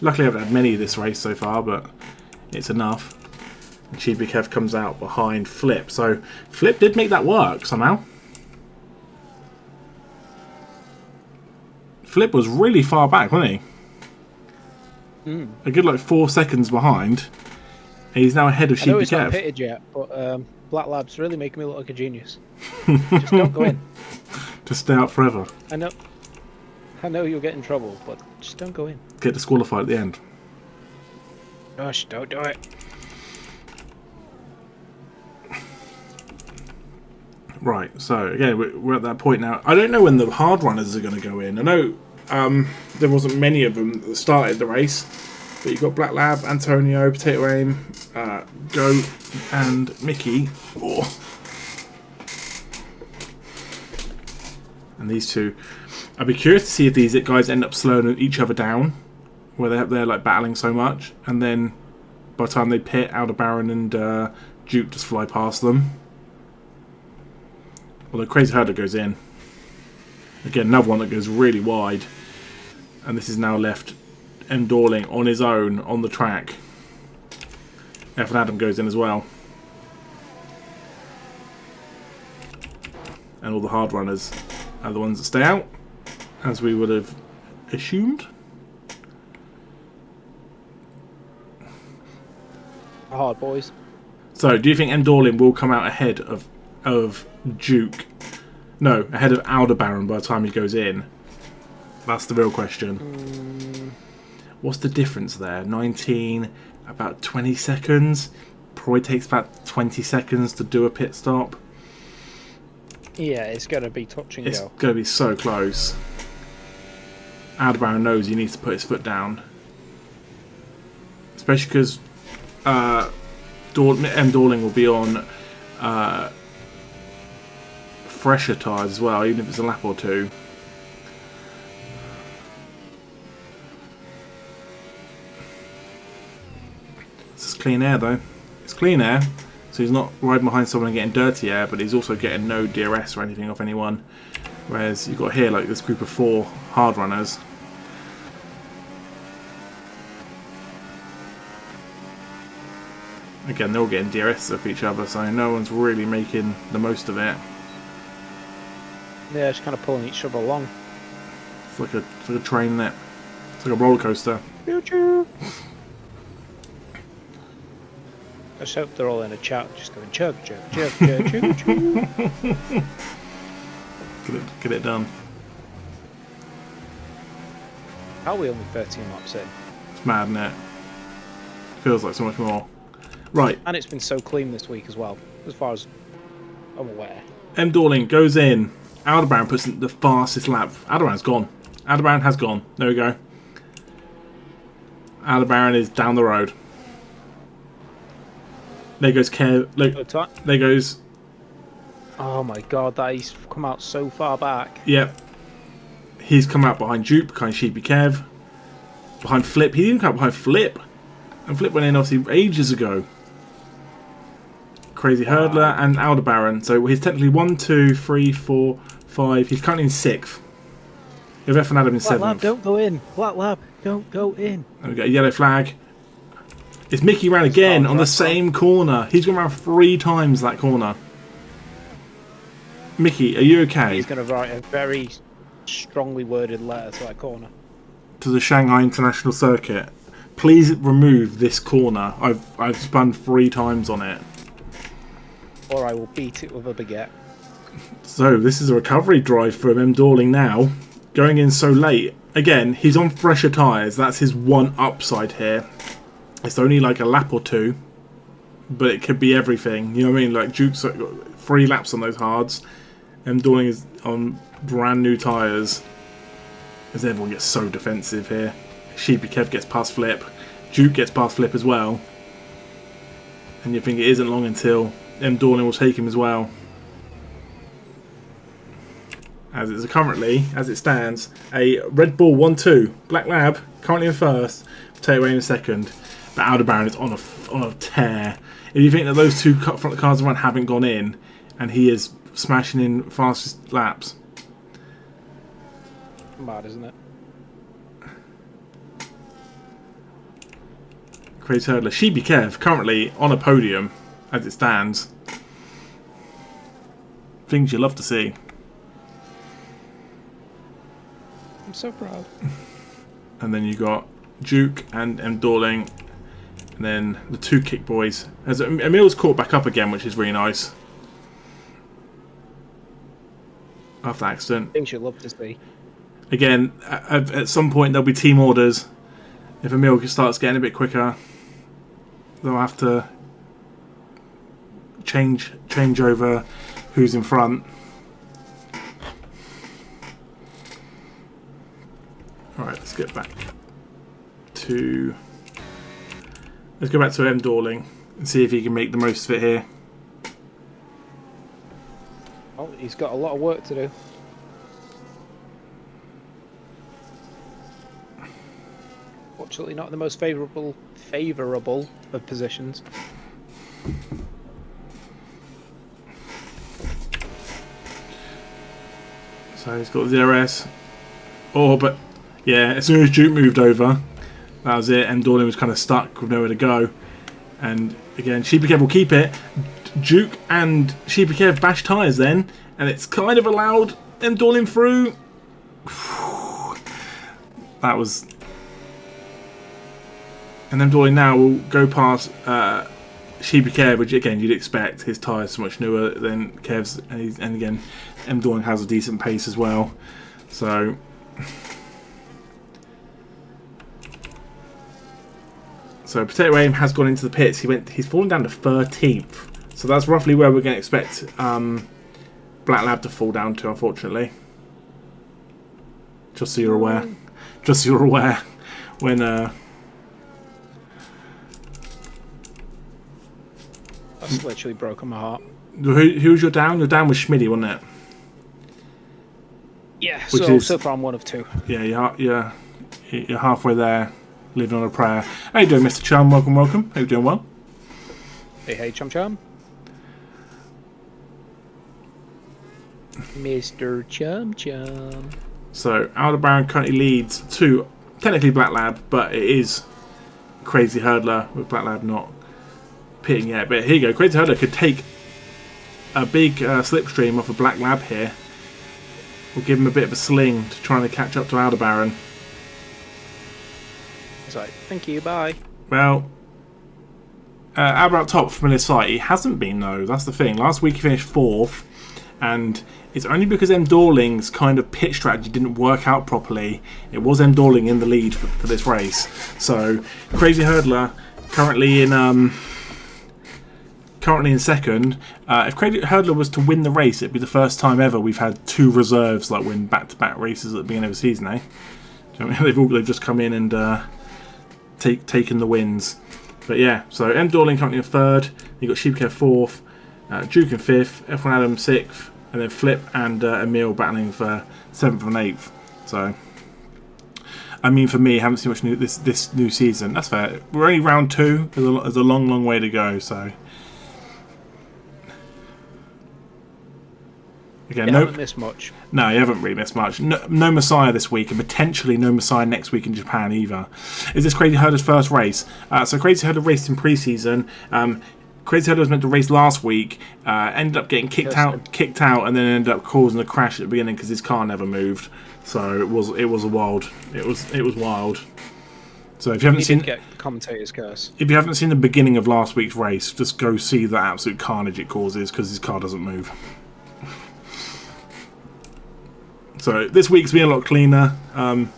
Luckily I haven't had many this race so far, but it's enough. And Chibi Kev comes out behind Flip. So Flip did make that work somehow. Flip was really far back, wasn't he? A good like 4 seconds behind. And he's now ahead of Sheepy Kev. I know it's not pitted yet, but Black Lab's really making me look like a genius. Just don't go in. Just stay out forever. I know you'll get in trouble, but just don't go in. Get disqualified at the end. Gosh, don't do it. Right, so again, we're at that point now. I don't know when the hard runners are going to go in. I know there wasn't many of them that started the race, but you've got Black Lab, Antonio, Potato Aim, Goat, and Mickey. Oh. And these two. I'd be curious to see if these guys end up slowing each other down, where they're like battling so much, and then by the time they pit, Aldebaran and Duke just fly past them. Although Crazy Herder goes in. Again, another one that goes really wide. And this is now left M. Dorling on his own on the track. F and Adam goes in as well. And all the hard runners are the ones that stay out, as we would have assumed. Hard boys. So, do you think M. Dorling will come out ahead of Duke? No, ahead of Aldebaran by the time he goes in. That's the real question. What's the difference there? 19, about 20 seconds. probably takes about 20 seconds to do a pit stop. Yeah, it's going to be touch and It's go. going to be so close. Aldebaran knows he needs to put his foot down. Especially because Dorling will be on fresher tyres as well, even if it's a lap or two. It's clean air though. It's clean air, so he's not riding behind someone and getting dirty air, but he's also getting no DRS or anything off anyone. Whereas you've got here like this group of 4 hard runners. Again, they're all getting DRS off each other, so no one's really making the most of it. Yeah, just kind of pulling each other along. It's like a train net. It's like a roller coaster. Choo-choo. I just hope they're all in a chat, just going chug, chug, chug, chug, choo, choo. Get it done. How are we only 13 laps in? It's mad, isn't it? Feels like so much more. Right. And it's been so clean this week as well, as far as I'm aware. M. Dorling goes in. Aldebaran puts in the fastest lap. Aldebaran's gone. Aldebaran has gone. There we go. Aldebaran is down the road. There goes Kev. Look, there goes. Oh my god, that he's come out so far back. Yep. He's come out behind Dupe, behind Sheepy Kev, behind Flip. He didn't come out behind Flip. And Flip went in obviously ages ago. Crazy Hurdler and Aldebaran. So he's technically 1, 2, 3, 4, 5. He's currently in 6th. ERF1 Adam in 7th. Black Lab, don't go in. Black Lab, don't go in. There we go. Yellow flag. It's Mickey round again on the same corner. He's gone around 3 times that corner. Mickey, are you okay? He's going to write a very strongly worded letter to that corner. To the Shanghai International Circuit. Please remove this corner. I've spun 3 times on it. Or I will beat it with a baguette. So this is a recovery drive from M. Dorling now. Going in so late. Again, he's on fresher tyres. That's his one upside here. It's only like a lap or 2. But it could be everything. You know what I mean? Like Duke's got 3 laps on those hards. M. Dorling is on brand new tyres. As everyone gets so defensive here. Sheepy Kev gets past Flip. Duke gets past Flip as well. And you think it isn't long until M. Dorling will take him as well. As it's currently, as it stands, a Red Bull 1-2. Black Lab currently in first. Take away in a second. But Aldebaran is on a tear. If you think that those 2 front cars in front haven't gone in, and he is smashing in fastest laps. Mad, isn't it? Crazy Hurdler. Sheepy Kev currently on a podium as it stands. Things you love to see. I'm so proud. And then you got Duke and M. Dorling. And then the 2 kick boys. As Emil's caught back up again, which is really nice. After accident. Things you love to see. Again, at some point there'll be team orders. If Emil starts getting a bit quicker, they'll have to change over who's in front. Alright, let's get back to... Let's go back to M. Dorling and see if he can make the most of it here. Oh, he's got a lot of work to do. Fortunately, not the most favourable of positions. So he's got DRS. Oh, but yeah, as soon as Duke moved over, that was it. M. Dorling was kind of stuck with nowhere to go. And again, Sheepy Kev will keep it. Duke and Sheepy Kev bash tyres then, and it's kind of allowed M. Dorling through. That was... And M. Dorling now will go past Sheepy Kev, which again you'd expect. His tyres so much newer than Kev's, and again, M. Dorling has a decent pace as well. So... So Potato Aim has gone into the pits. He's fallen down to 13th. So that's roughly where we're going to expect Black Lab to fall down to, unfortunately. Just so you're aware. Just so you're aware. When that's literally broken my heart. Who's your down? Your down was Schmidty, wasn't it? Yeah, so far I'm 1 of 2. Yeah, you're halfway there, living on a prayer. How you doing, Mr. Chum? Welcome. Hope you're doing well. Hey, Chum. Mr. Chum. So Aldebaran currently leads to technically Black Lab, but it is Crazy Hurdler with Black Lab not pitting yet. But here you go, Crazy Hurdler could take a big slipstream off of Black Lab here. We'll give him a bit of a sling to trying to catch up to Aldebaran. He's like, thank you, bye. Well, Aldebaran top familiar sight. He hasn't been though. That's the thing. Last week he finished 4th, and it's only because M. Dorling's kind of pit strategy didn't work out properly. It was M. Dorling in the lead for this race. So Crazy Hurdler currently in second. If Crazy Hurdler was to win the race, it'd be the first time ever we've had 2 reserves like win back-to-back races at the beginning of the season, eh? Do you know what I mean? They've just come in and taken the wins. But yeah, so M. Dorling currently in 3rd. You've got Sheepcare 4th, Duke in 5th, F1 Adam 6th, and then Flip and Emil battling for 7th and 8th. So, I mean, for me, I haven't seen much new this new season. That's fair. We're only round 2. There's a long way to go. So, again, you haven't missed much. No, you haven't really missed much. No Messiah this week, and potentially no Messiah next week in Japan either. Is this Crazy Hurdler's first race? So Crazy Hurdler raced in pre-season. Crazy Hurdler was meant to race last week, ended up getting kicked out, and then ended up causing a crash at the beginning because his car never moved. So it was wild. It was wild. So if you haven't seen get the commentator's curse. If you haven't seen the beginning of last week's race, just go see the absolute carnage it causes because his car doesn't move. So this week's been a lot cleaner. And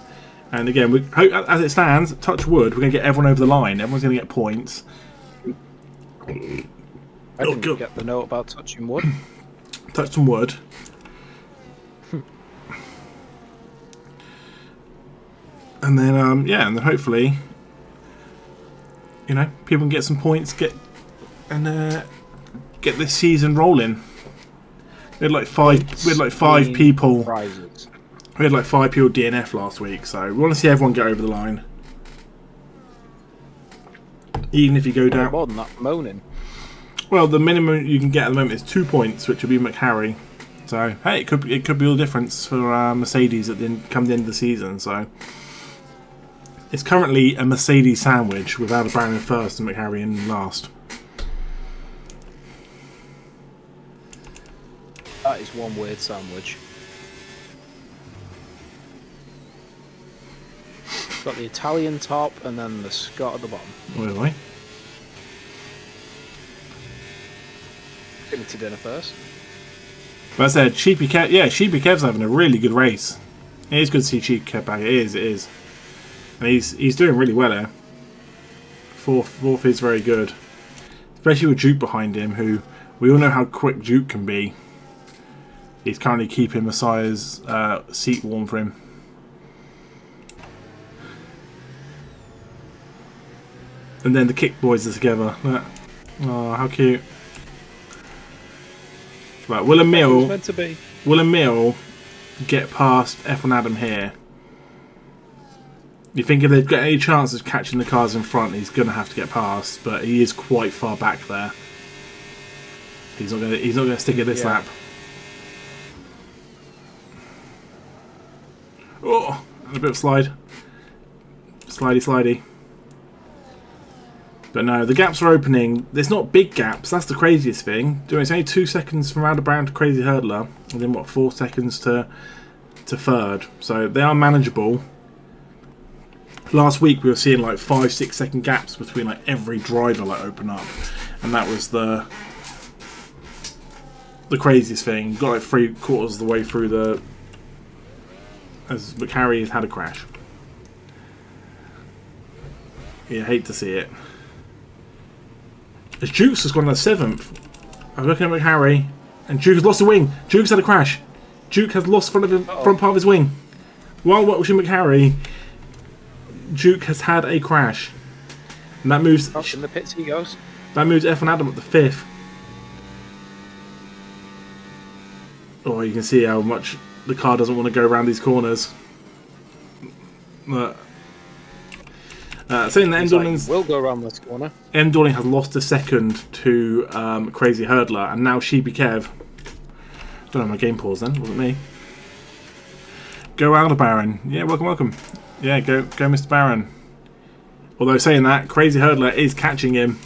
again, we hope, as it stands, touch wood, we're going to get everyone over the line. Everyone's going to get points. I didn't get the note about touching wood. Touch some wood. And then, and then hopefully, people can get some points, get this season rolling. We had like five people. Prizes. We had like 5 people DNF last week, so we want to see everyone get over the line. Even if you go down more than that, moaning. Well, the minimum you can get at the moment is 2 points, which will be McHarry. So hey, it could be all difference for Mercedes come the end of the season. So it's currently a Mercedes sandwich with Aldebaran in first and McHarry in last. That is one weird sandwich. Got the Italian top and then the Scot at the bottom. Really? Get me to dinner first. But I said, Sheepy Kev's having a really good race. It is good to see Sheepy Kev back. It is. And he's doing really well here. Fourth is very good. Especially with Duke behind him, who we all know how quick Duke can be. He's currently keeping Messiah's seat warm for him. And then the Kick Boys are together. Look. Oh, how cute. Right, will Emil get past F1 Adam here? You think if they've got any chance of catching the cars in front, he's going to have to get past, but he is quite far back there. He's not going to stick at this lap. Oh, and a bit of slide. Slidey. But no, the gaps are opening. There's not big gaps. That's the craziest thing. It's only 2 seconds from Aldebaran to Crazy Hurdler, and then 4 seconds to third. So they are manageable. Last week we were seeing 5-6 second gaps between every driver open up, and that was the craziest thing. You got 3/4 of the way through as McHarry has had a crash. You hate to see it. As Jukes has gone on the 7th. I'm looking at McHarry, and Duke has lost a wing. Duke's had a crash. Duke has lost front part of his wing. While watching McHarry, Duke has had a crash. And that moves... in the pits he goes. That moves F1 Adam up to 5th. Oh, you can see how much the car doesn't want to go around these corners. But... saying that will go around this corner. M. Dorling has lost a second to Crazy Hurdler, and now Sheepy Kev. Don't know my game pause then, wasn't me. Go Aldebaran. Yeah, welcome. Yeah, go Mr. Baron. Although saying that, Crazy Hurdler is catching him.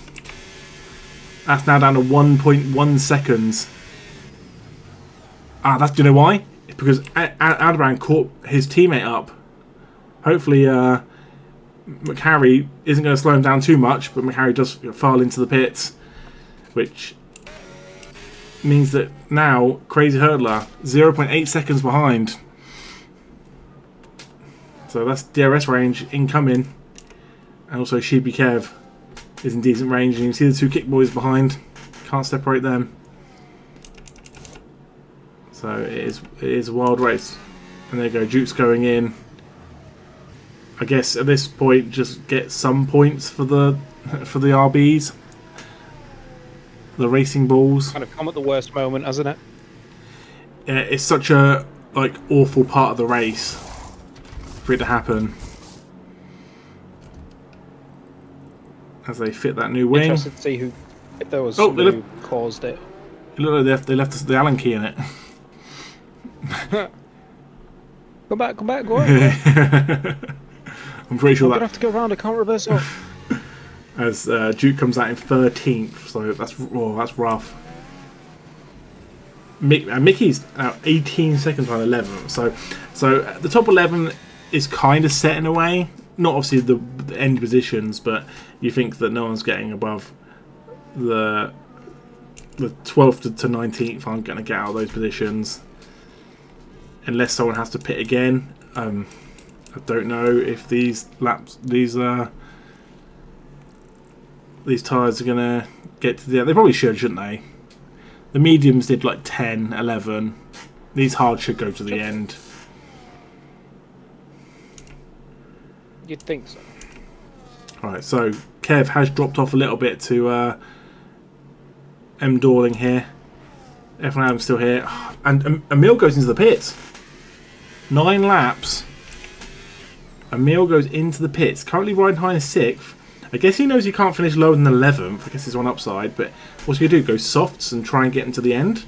That's now down to 1.1 seconds. Do you know why? It's because Aldebaran caught his teammate up. Hopefully, McHarry isn't going to slow him down too much, but McHarry does file into the pits, which means that now Crazy Hurdler 0.8 seconds behind. So that's DRS range incoming, and also Sheepy Kev is in decent range, and you can see the two kick boys behind. Can't separate them. So it is a wild race, and there you go. Duke's going in. I guess at this point, just get some points for the RBs, the racing balls. Kind of come at the worst moment, hasn't it? Yeah, it's such a awful part of the race for it to happen. As they fit that new wing. Interested to see if there was somebody who caused it. It looked like they left the Allen key in it. Go back, go on. I'm pretty sure I'm gonna have to go around. I can't reverse up. As Duke comes out in 13th, so that's rough. Mickey's now 18 seconds behind 11th, so the top 11 is kind of set in a way. Not obviously the end positions, but you think that no one's getting above the 12th to 19th aren't going to get out of those positions unless someone has to pit again. I don't know if these tyres are going to get to the end. They probably shouldn't they? The mediums did like 10, 11. These hards should go to the end. You'd think so. Alright, so Kev has dropped off a little bit to M. Dorling here. F1 Adam's still here. And Emil goes into the pits. 9 laps. Emil goes into the pits. Currently riding high in 6th. I guess he knows he can't finish lower than 11th. I guess he's one upside. But what's he going to do? Go softs and try and get into the end?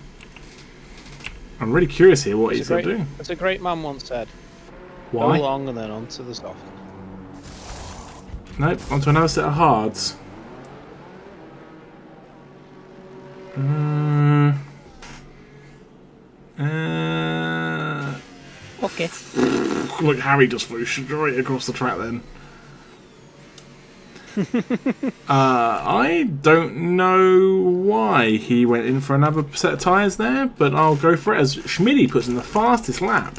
I'm really curious here what he's going to do. As a great man once said. Why? Go long and then on to the soft. Nope, onto another set of hards. Okay. Look, Harry just flew straight across the track then. I don't know why he went in for another set of tyres there, but I'll go for it as Schmidty puts in the fastest lap.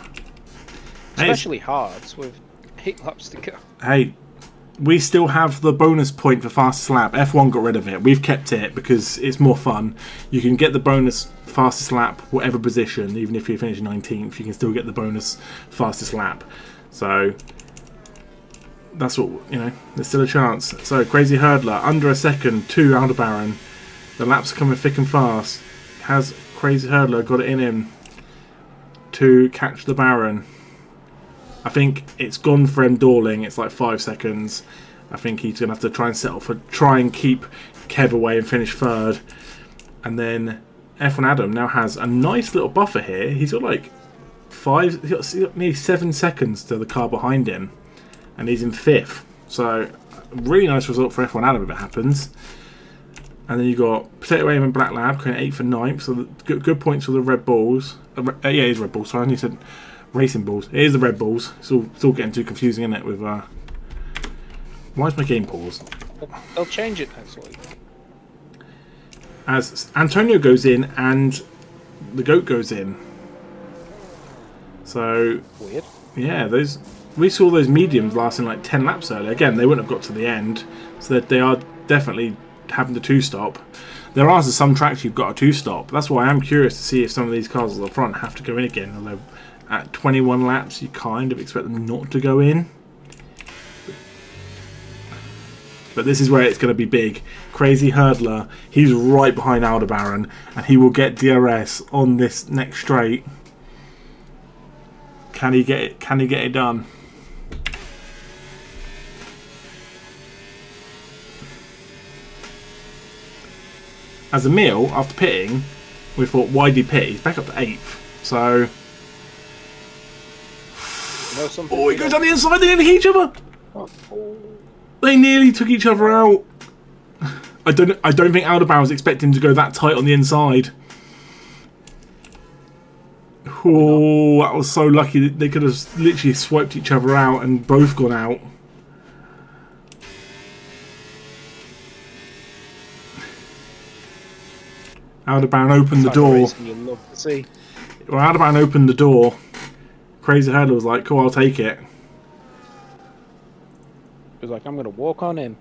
Especially hards with 8 laps to go. Hey, we still have the bonus point for fastest lap. F1 got rid of it. We've kept it because it's more fun. You can get the bonus fastest lap, whatever position, even if you finish 19th, you can still get the bonus fastest lap. So that's what, there's still a chance. So Crazy Hurdler, under a second to Aldebaran. The laps are coming thick and fast. Has Crazy Hurdler got it in him to catch the Baron? I think it's gone for M. Dorling. It's like 5 seconds. I think he's going to have to try and settle for try and keep Kev away and finish 3rd. And then F1 Adam now has a nice little buffer here. He's got like he's got nearly 7 seconds to the car behind him. And he's in 5th. So, really nice result for F1 Adam if it happens. And then you've got Potato Aim and Black Lab going 8th and 9th. So, good points for the Red Bulls. Yeah, it is Red Bulls. Sorry, I only said Racing Bulls. It is the Red Bulls. It's all getting too confusing, isn't it? With why is my game paused? They'll change it next week. As Antonio goes in and the goat goes in. So weird. Yeah, we saw those mediums lasting like 10 laps earlier. Again, they wouldn't have got to the end, so that they are definitely having the two-stop. There are some tracks you've got a two-stop. That's why I'm curious to see if some of these cars at the front have to go in again. Although at 21 laps, you kind of expect them not to go in. But this is where it's going to be big. Crazy Hurdler, he's right behind Aldebaran, and he will get DRS on this next straight. Can he get it? Can he get it done? As a meal, after pitting, we thought, why did he pit? He's back up to 8th. So, oh, he goes on the inside. They nearly hit each other. They nearly took each other out. I don't think Aldebaran was expecting to go that tight on the inside. Oh, that was so lucky. They could have literally swiped each other out and both gone out. Aldebaran opened the door. You love to see. Well, Aldebaran opened the door. Crazy Hurdler was like, cool, I'll take it. He was like, I'm going to walk on him.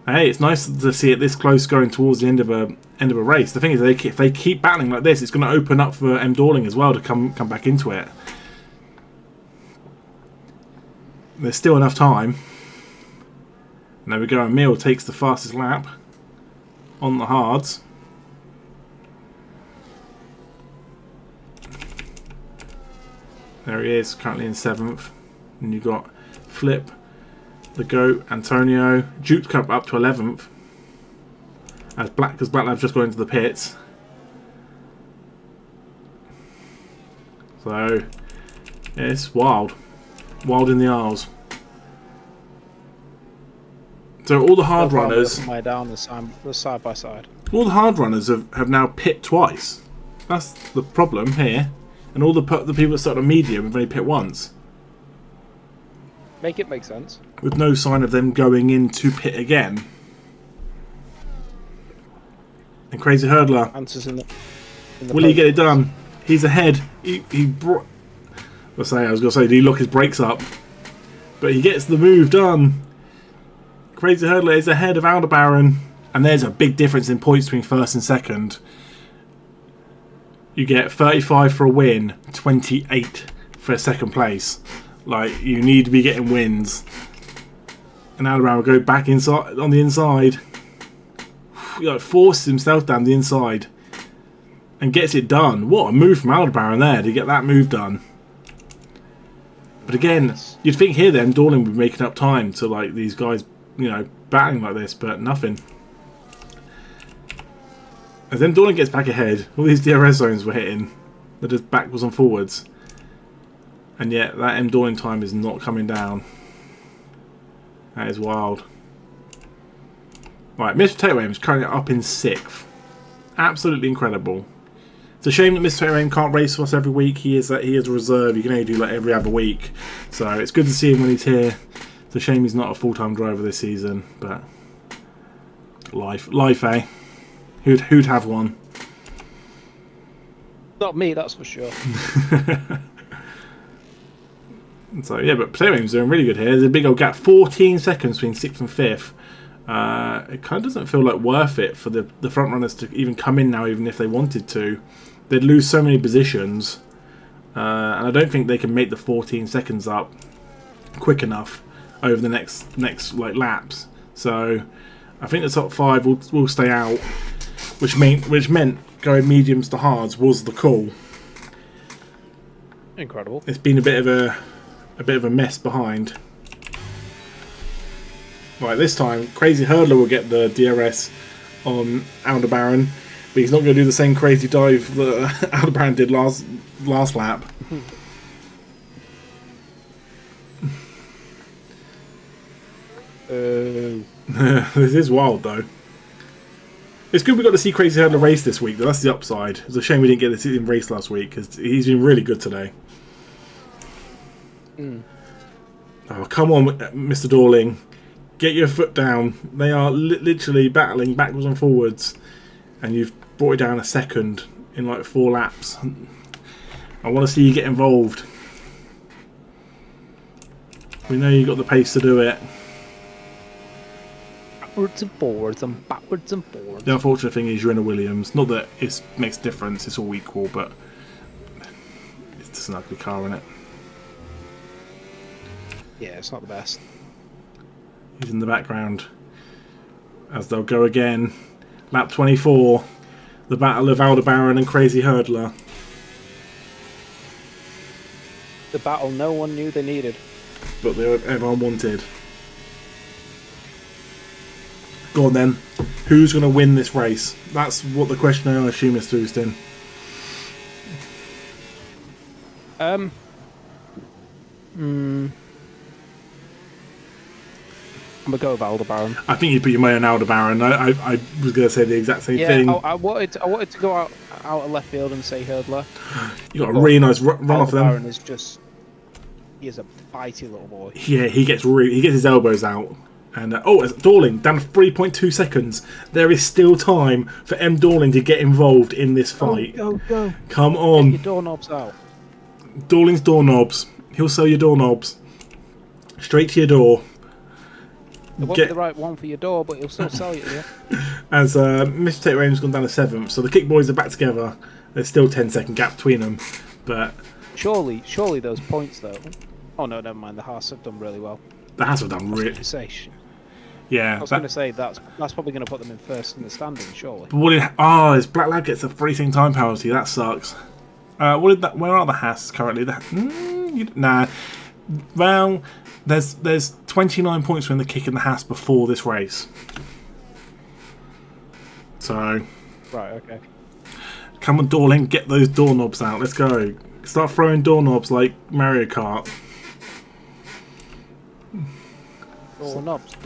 Hey, it's nice to see it this close going towards the end of a race. The thing is, if they keep battling like this, it's going to open up for M. Dorling as well to come back into it. There's still enough time. And there we go. Emil takes the fastest lap on the hards. There he is, currently in 7th. And you've got Flip, the GOAT, Antonio, Duke's Cup up to 11th. Because Black Lab's just got into the pits. So, yeah, it's wild. Wild in the Isles. So all the hard runners... down the side by side. All the hard runners have now pit twice. That's the problem here. And all the people that start on medium have only pit once. Make it make sense. With no sign of them going into pit again. And Crazy Hurdler. Answers in the will he get it done? He's ahead. He brought... I was going to say, did he lock his brakes up? But he gets the move done. Crazy Hurdler is ahead of Aldebaran. And there's a big difference in points between first and second. You get 35 for a win, 28 for a second place. Like, you need to be getting wins. And Aldebaran will go back inside on the inside. He like forces himself down the inside. And gets it done. What a move from Aldebaran there to get that move done. But again, you'd think here then Dorling would be making up time to like these guys, you know, battling like this, but nothing. As then Dorling gets back ahead, all these DRS zones were hitting. They're just backwards and forwards. And yet that M. Dorling time is not coming down. That is wild. Right, Mr. Potato Aim is currently up in 6th. Absolutely incredible. It's a shame that Mr. Potato Aim can't race for us every week. He is a reserve. You can only do like every other week. So it's good to see him when he's here. It's a shame he's not a full-time driver this season, but life, eh? Who'd have one? Not me, that's for sure. So yeah, but Potato Aim's doing really good here. There's a big old gap, 14 seconds between 6th and 5th. It kind of doesn't feel like worth it for the front runners to even come in now, even if they wanted to. They'd lose so many positions, and I don't think they can make the 14 seconds up quick enough over the next like laps. So I think the top 5 will stay out, which meant going mediums to hards was the call. Incredible. It's been a bit of a mess behind. Right, this time Crazy Hurdler will get the DRS on Aldebaran, but he's not going to do the same crazy dive that Aldebaran did last lap. This is wild though. It's good we got to see Crazy Hurdler race this week though. That's the upside. It's a shame we didn't get to see him race last week because he's been really good today. Oh, come on, Mr. Dorling. Get your foot down. They are literally battling backwards and forwards. And you've brought it down a second in like 4 laps. I want to see you get involved. We know you've got the pace to do it. Backwards and forwards and backwards and forwards. The unfortunate thing is you're in a Williams. Not that it makes a difference, it's all equal, but it's just an ugly car, isn't it? Yeah, it's not the best. He's in the background. As they'll go again. Lap 24. The battle of Aldebaran and Crazy Hurdler. The battle no one knew they needed. But everyone wanted. Go on then. Who's going to win this race? That's what the question I assume is, Houston. I'm going to go with Aldebaran. I think you put your money on Aldebaran. I was going to say the exact same thing. I wanted to go out of left field and say Hurdler. You got a really nice run off them. Aldebaran is just... He is a bitey little boy. Yeah, he gets his elbows out. And it's Dorling down to 3.2 seconds. There is still time for M. Dorling to get involved in this fight. Go. Come on. Get your doorknobs out. Dorling's doorknobs. He'll sell your doorknobs. Straight to your door. It won't be the right one for your door, but he'll still sell it to you. As Mr. Tate Rain's gone down to 7th, so the Kick Boys are back together. There's still 10-second gap between them. But surely those points though. Oh no, never mind. The Haas have done really well. The Haas have done really. Yeah, I was going to say that's probably going to put them in first in the standings, surely. But his Black Lad gets a freezing time penalty. That sucks. Where are the Haas currently? Nah. Well, there's 29 points from the Kick and the Haas before this race. So. Right. Okay. Come on, Dorling, get those doorknobs out. Let's go. Start throwing doorknobs like Mario Kart. Doorknobs.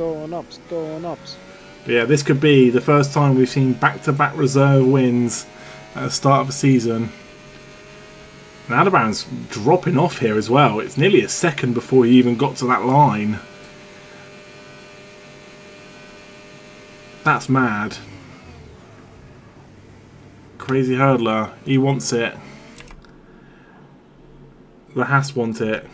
But yeah, this could be the first time we've seen back-to-back reserve wins at the start of the season. And Aldebaran's dropping off here as well. It's nearly a second before he even got to that line. That's mad. Crazy Hurdler, he wants it. The Haas want it.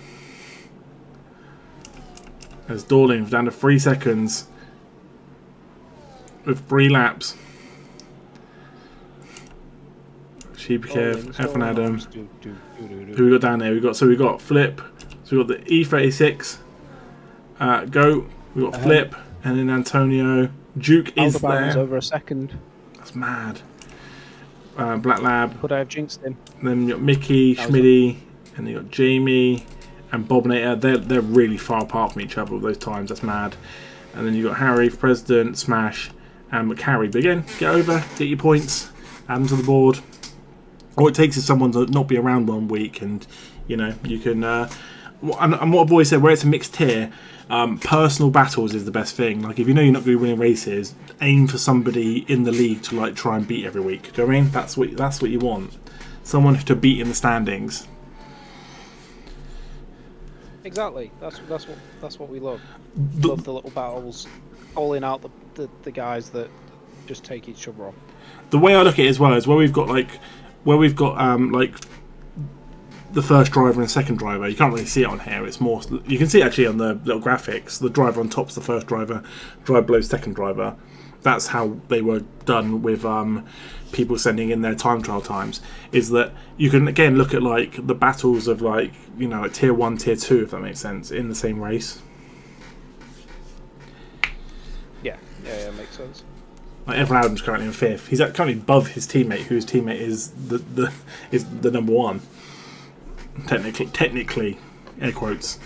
As Dorling down to 3 seconds with 3 laps. Sheepkev, F1 Adam. Who we got down there? We got Flip. So we got the E36. Go. We got Flip, and then Antonio. Duke is there. Over a second. That's mad. Black Lab. Could I have jinxed him? Then you got Mickey, Schmitty, and then you got Jamie and Bobnator. They're really far apart from each other with those times. That's mad. And then you got Harry, President, Smash, and McHarry. But again, get over, get your points, add them to the board. All it takes is someone to not be around 1 week, and you know you can. And what I've always said, where it's a mixed tier, personal battles is the best thing. Like if you know you're not going to be winning races, aim for somebody in the league to like try and beat every week. Do you know what I mean? That's what you want. Someone to beat in the standings. Exactly. That's what we love. Love the little battles, calling out the guys that just take each other on. The way I look at it as well is where we've got like the first driver and second driver. You can't really see it on here. It's more you can see it actually on the little graphics. The driver on top's the first driver, driver below second driver. That's how they were done with people sending in their time trial times. Is that you can again look at like the battles of like at tier 1, tier 2, if that makes sense, in the same race. Yeah, makes sense. Like Evan Adams currently in 5th. He's currently above his teammate, whose teammate is the number 1. Technically, air quotes.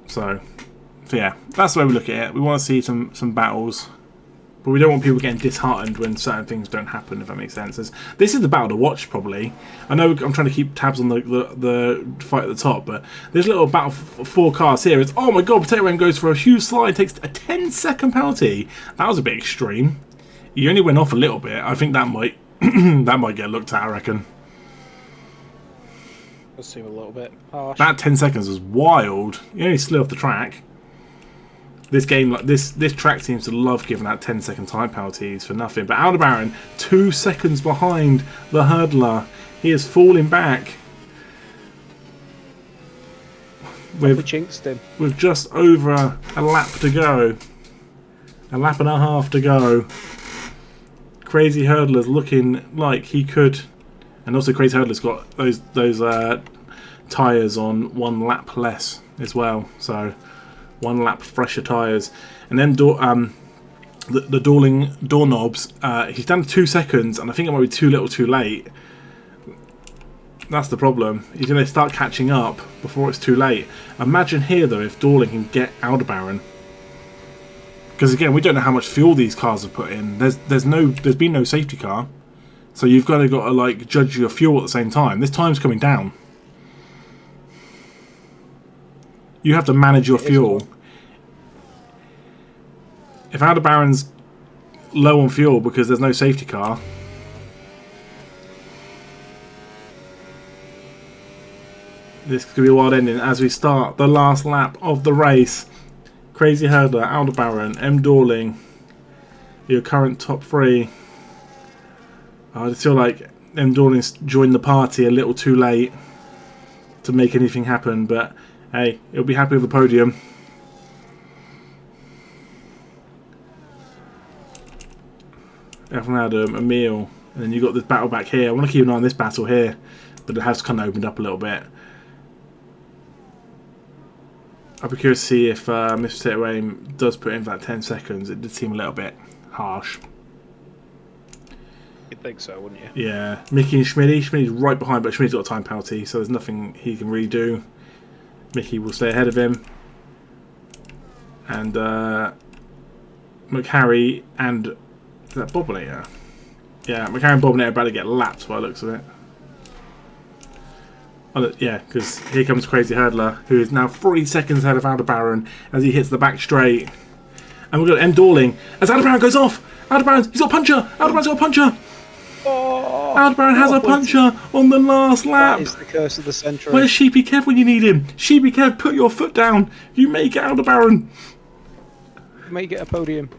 So yeah, that's the way we look at it. We want to see some battles, but we don't want people getting disheartened when certain things don't happen, if that makes sense. This is the battle to watch, probably. I know I'm trying to keep tabs on the fight at the top, but there's a little battle for 4 cars here. It's, oh my god, Potato Rain goes for a huge slide, takes a 10-second penalty. That was a bit extreme. He only went off a little bit. I think that might that might get looked at, I reckon. Does seem a little bit harsh. That 10 seconds was wild. He only slid off the track. This game, like this track seems to love giving out 10-second time penalties for nothing. But Aldebaran, 2 seconds behind the hurdler. He is falling back. We jinxed him. With just over a lap to go. A lap and a half to go. Crazy Hurdler's looking like he could. And also Crazy Hurdler's got those tyres on 1 lap less as well. So 1 lap fresher tyres. And then the doorknobs, he's down to 2 seconds, and I think it might be too little too late. That's the problem. He's going to start catching up before it's too late. Imagine here, though, if Dorling can get Aldebaran. Because, again, we don't know how much fuel these cars have put in. There's been no safety car. So you've got to like, judge your fuel at the same time. This time's coming down. You have to manage your fuel. If Aldebaran's low on fuel because there's no safety car... This could be a wild ending as we start the last lap of the race. Crazy Hurdler, Aldebaran, M. Dorling, your current top 3. I just feel like M. Dorling's joined the party a little too late to make anything happen, but hey, he'll be happy with the podium. F1 Adam, Emil, and then you've got this battle back here. I want to keep an eye on this battle here, but it has kind of opened up a little bit. I'll be curious to see if Mr. Potato Aim does put in for that 10 seconds. It did seem a little bit harsh. You'd think so, wouldn't you? Yeah. Mickey and Schmitty. Schmitty's right behind, but Schmitty's got a time penalty, so there's nothing he can really do. Mickey will stay ahead of him. And McHarry and... Is that Bobinator? Yeah, McHarry and Bobinator are about to get lapped by the looks of it. Oh, yeah, because here comes Crazy Hurdler, who is now 3 seconds ahead of Aldebaran as he hits the back straight. And we've got M. Dorling as Aldebaran goes off. He's got a puncher. Aldebaran's got a puncher. Oh, Aldebaran has a puncher on the last lap. That is the curse of the century. Where's Sheepy Kev when you need him? Sheepy Kev, put your foot down. You may get Aldebaran. You may get a podium.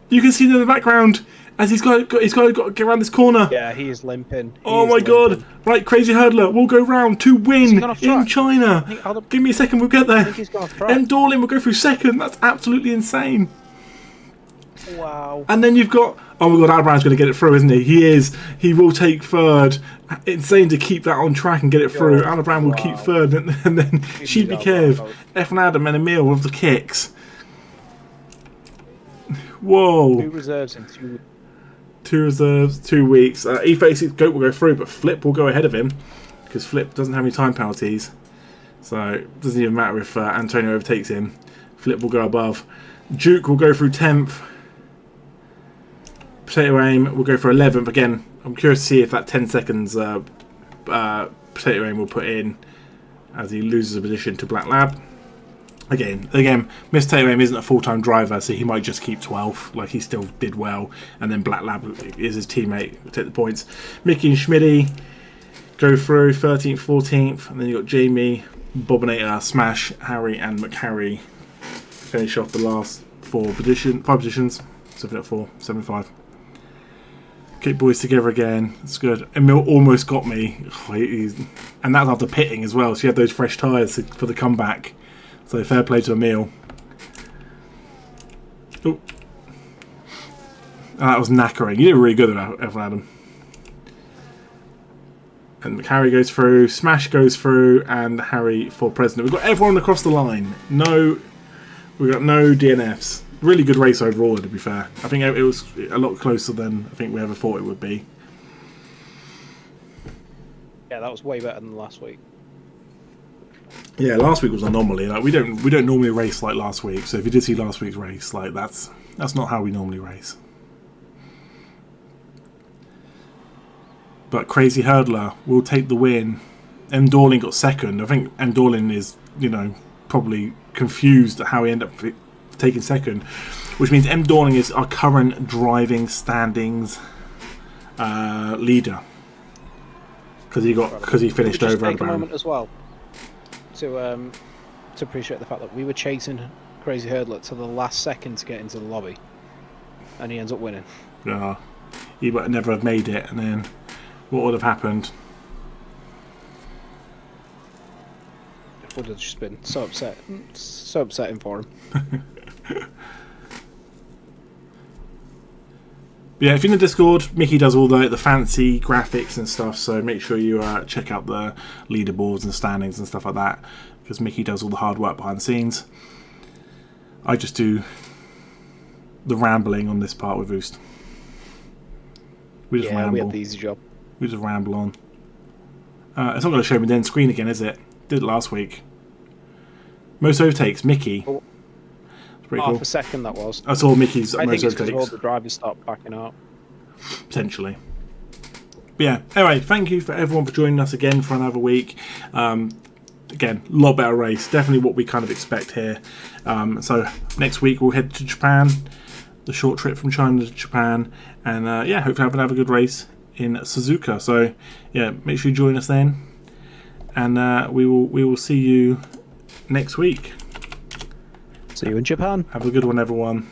You can see him in the background as he's got to get around this corner. Yeah, he is limping. Oh my god. Right, Crazy Hurdler will go round to win in China. Give me a second, we'll get there. I think he's gone off track. M. Dorling will go through second. That's absolutely insane. Wow. And then you've got... Oh my god, Aldebaran's going to get it through, isn't he? He is. He will take third. Insane to keep that on track and get it through. Aldebaran will keep third. And then Sheepy Kev, F1 Adam and Emil with the kicks. Whoa. 2 reserves in 2 weeks. 2 reserves, 2 weeks. E36 Goat will go through, but Flip will go ahead of him because Flip doesn't have any time penalties. So it doesn't even matter if Antonio overtakes him. Flip will go above. Duke will go through 10th. Potato Aim will go for 11th. Again, I'm curious to see if that 10 seconds Potato Aim will put in as he loses a position to Black Lab. Again, Mr. Potato Aim isn't a full-time driver, so he might just keep 12th, like he still did well. And then Black Lab is his teammate, take the points. Mickey and Schmitty go through 13th, 14th, and then you got Jamie, Bobinator, Smash, Harry, and McHarry finish off the last 5 positions. 7-4, 7-5. Keep boys together again. It's good. Emil almost got me, and that's after pitting as well. So he had those fresh tyres for the comeback. So fair play to Emil. Oh. That was knackering. You did really good at F1 Adam. And McHarry goes through, Smash goes through, and Harry for president. We've got everyone across the line. We've got no DNFs. Really good race overall, to be fair. I think it was a lot closer than I think we ever thought it would be. Yeah, that was way better than last week. Yeah, last week was an anomaly. Like we don't normally race like last week. So if you did see last week's race, like that's not how we normally race. But Crazy Hurdler will take the win. M. Dorling got second. I think M. Dorling is, probably confused at how he ended up taking second, which means M. Dorling is our current driving standings leader because he finished over. Take a moment as well to appreciate the fact that we were chasing Crazy Hurdler to the last second to get into the lobby, and he ends up winning. Yeah, he would never have made it, and then what would have happened? would have just been so upsetting for him. Yeah, if you're in the Discord, Mickey does all the fancy graphics and stuff, so make sure you check out the leaderboards and standings and stuff like that, because Mickey does all the hard work behind the scenes. I just do the rambling on this part with Oost. We just ramble. We have the easy job. We just ramble on. It's not going to show me the end screen again, is it? Did it last week. Most overtakes, Mickey. Oh. Pretty Half cool. a second that was. I saw Mickey's I most think it's because all overtakes. the drivers stopped backing up. Potentially. But yeah, anyway, thank you for everyone for joining us again for another week. Again, a lot better race. Definitely what we kind of expect here. So next week we'll head to Japan. The short trip from China to Japan. And yeah, hopefully have another good race in Suzuka. So yeah, make sure you join us then. And we will see you next week. See you in Japan. Have a good one, everyone.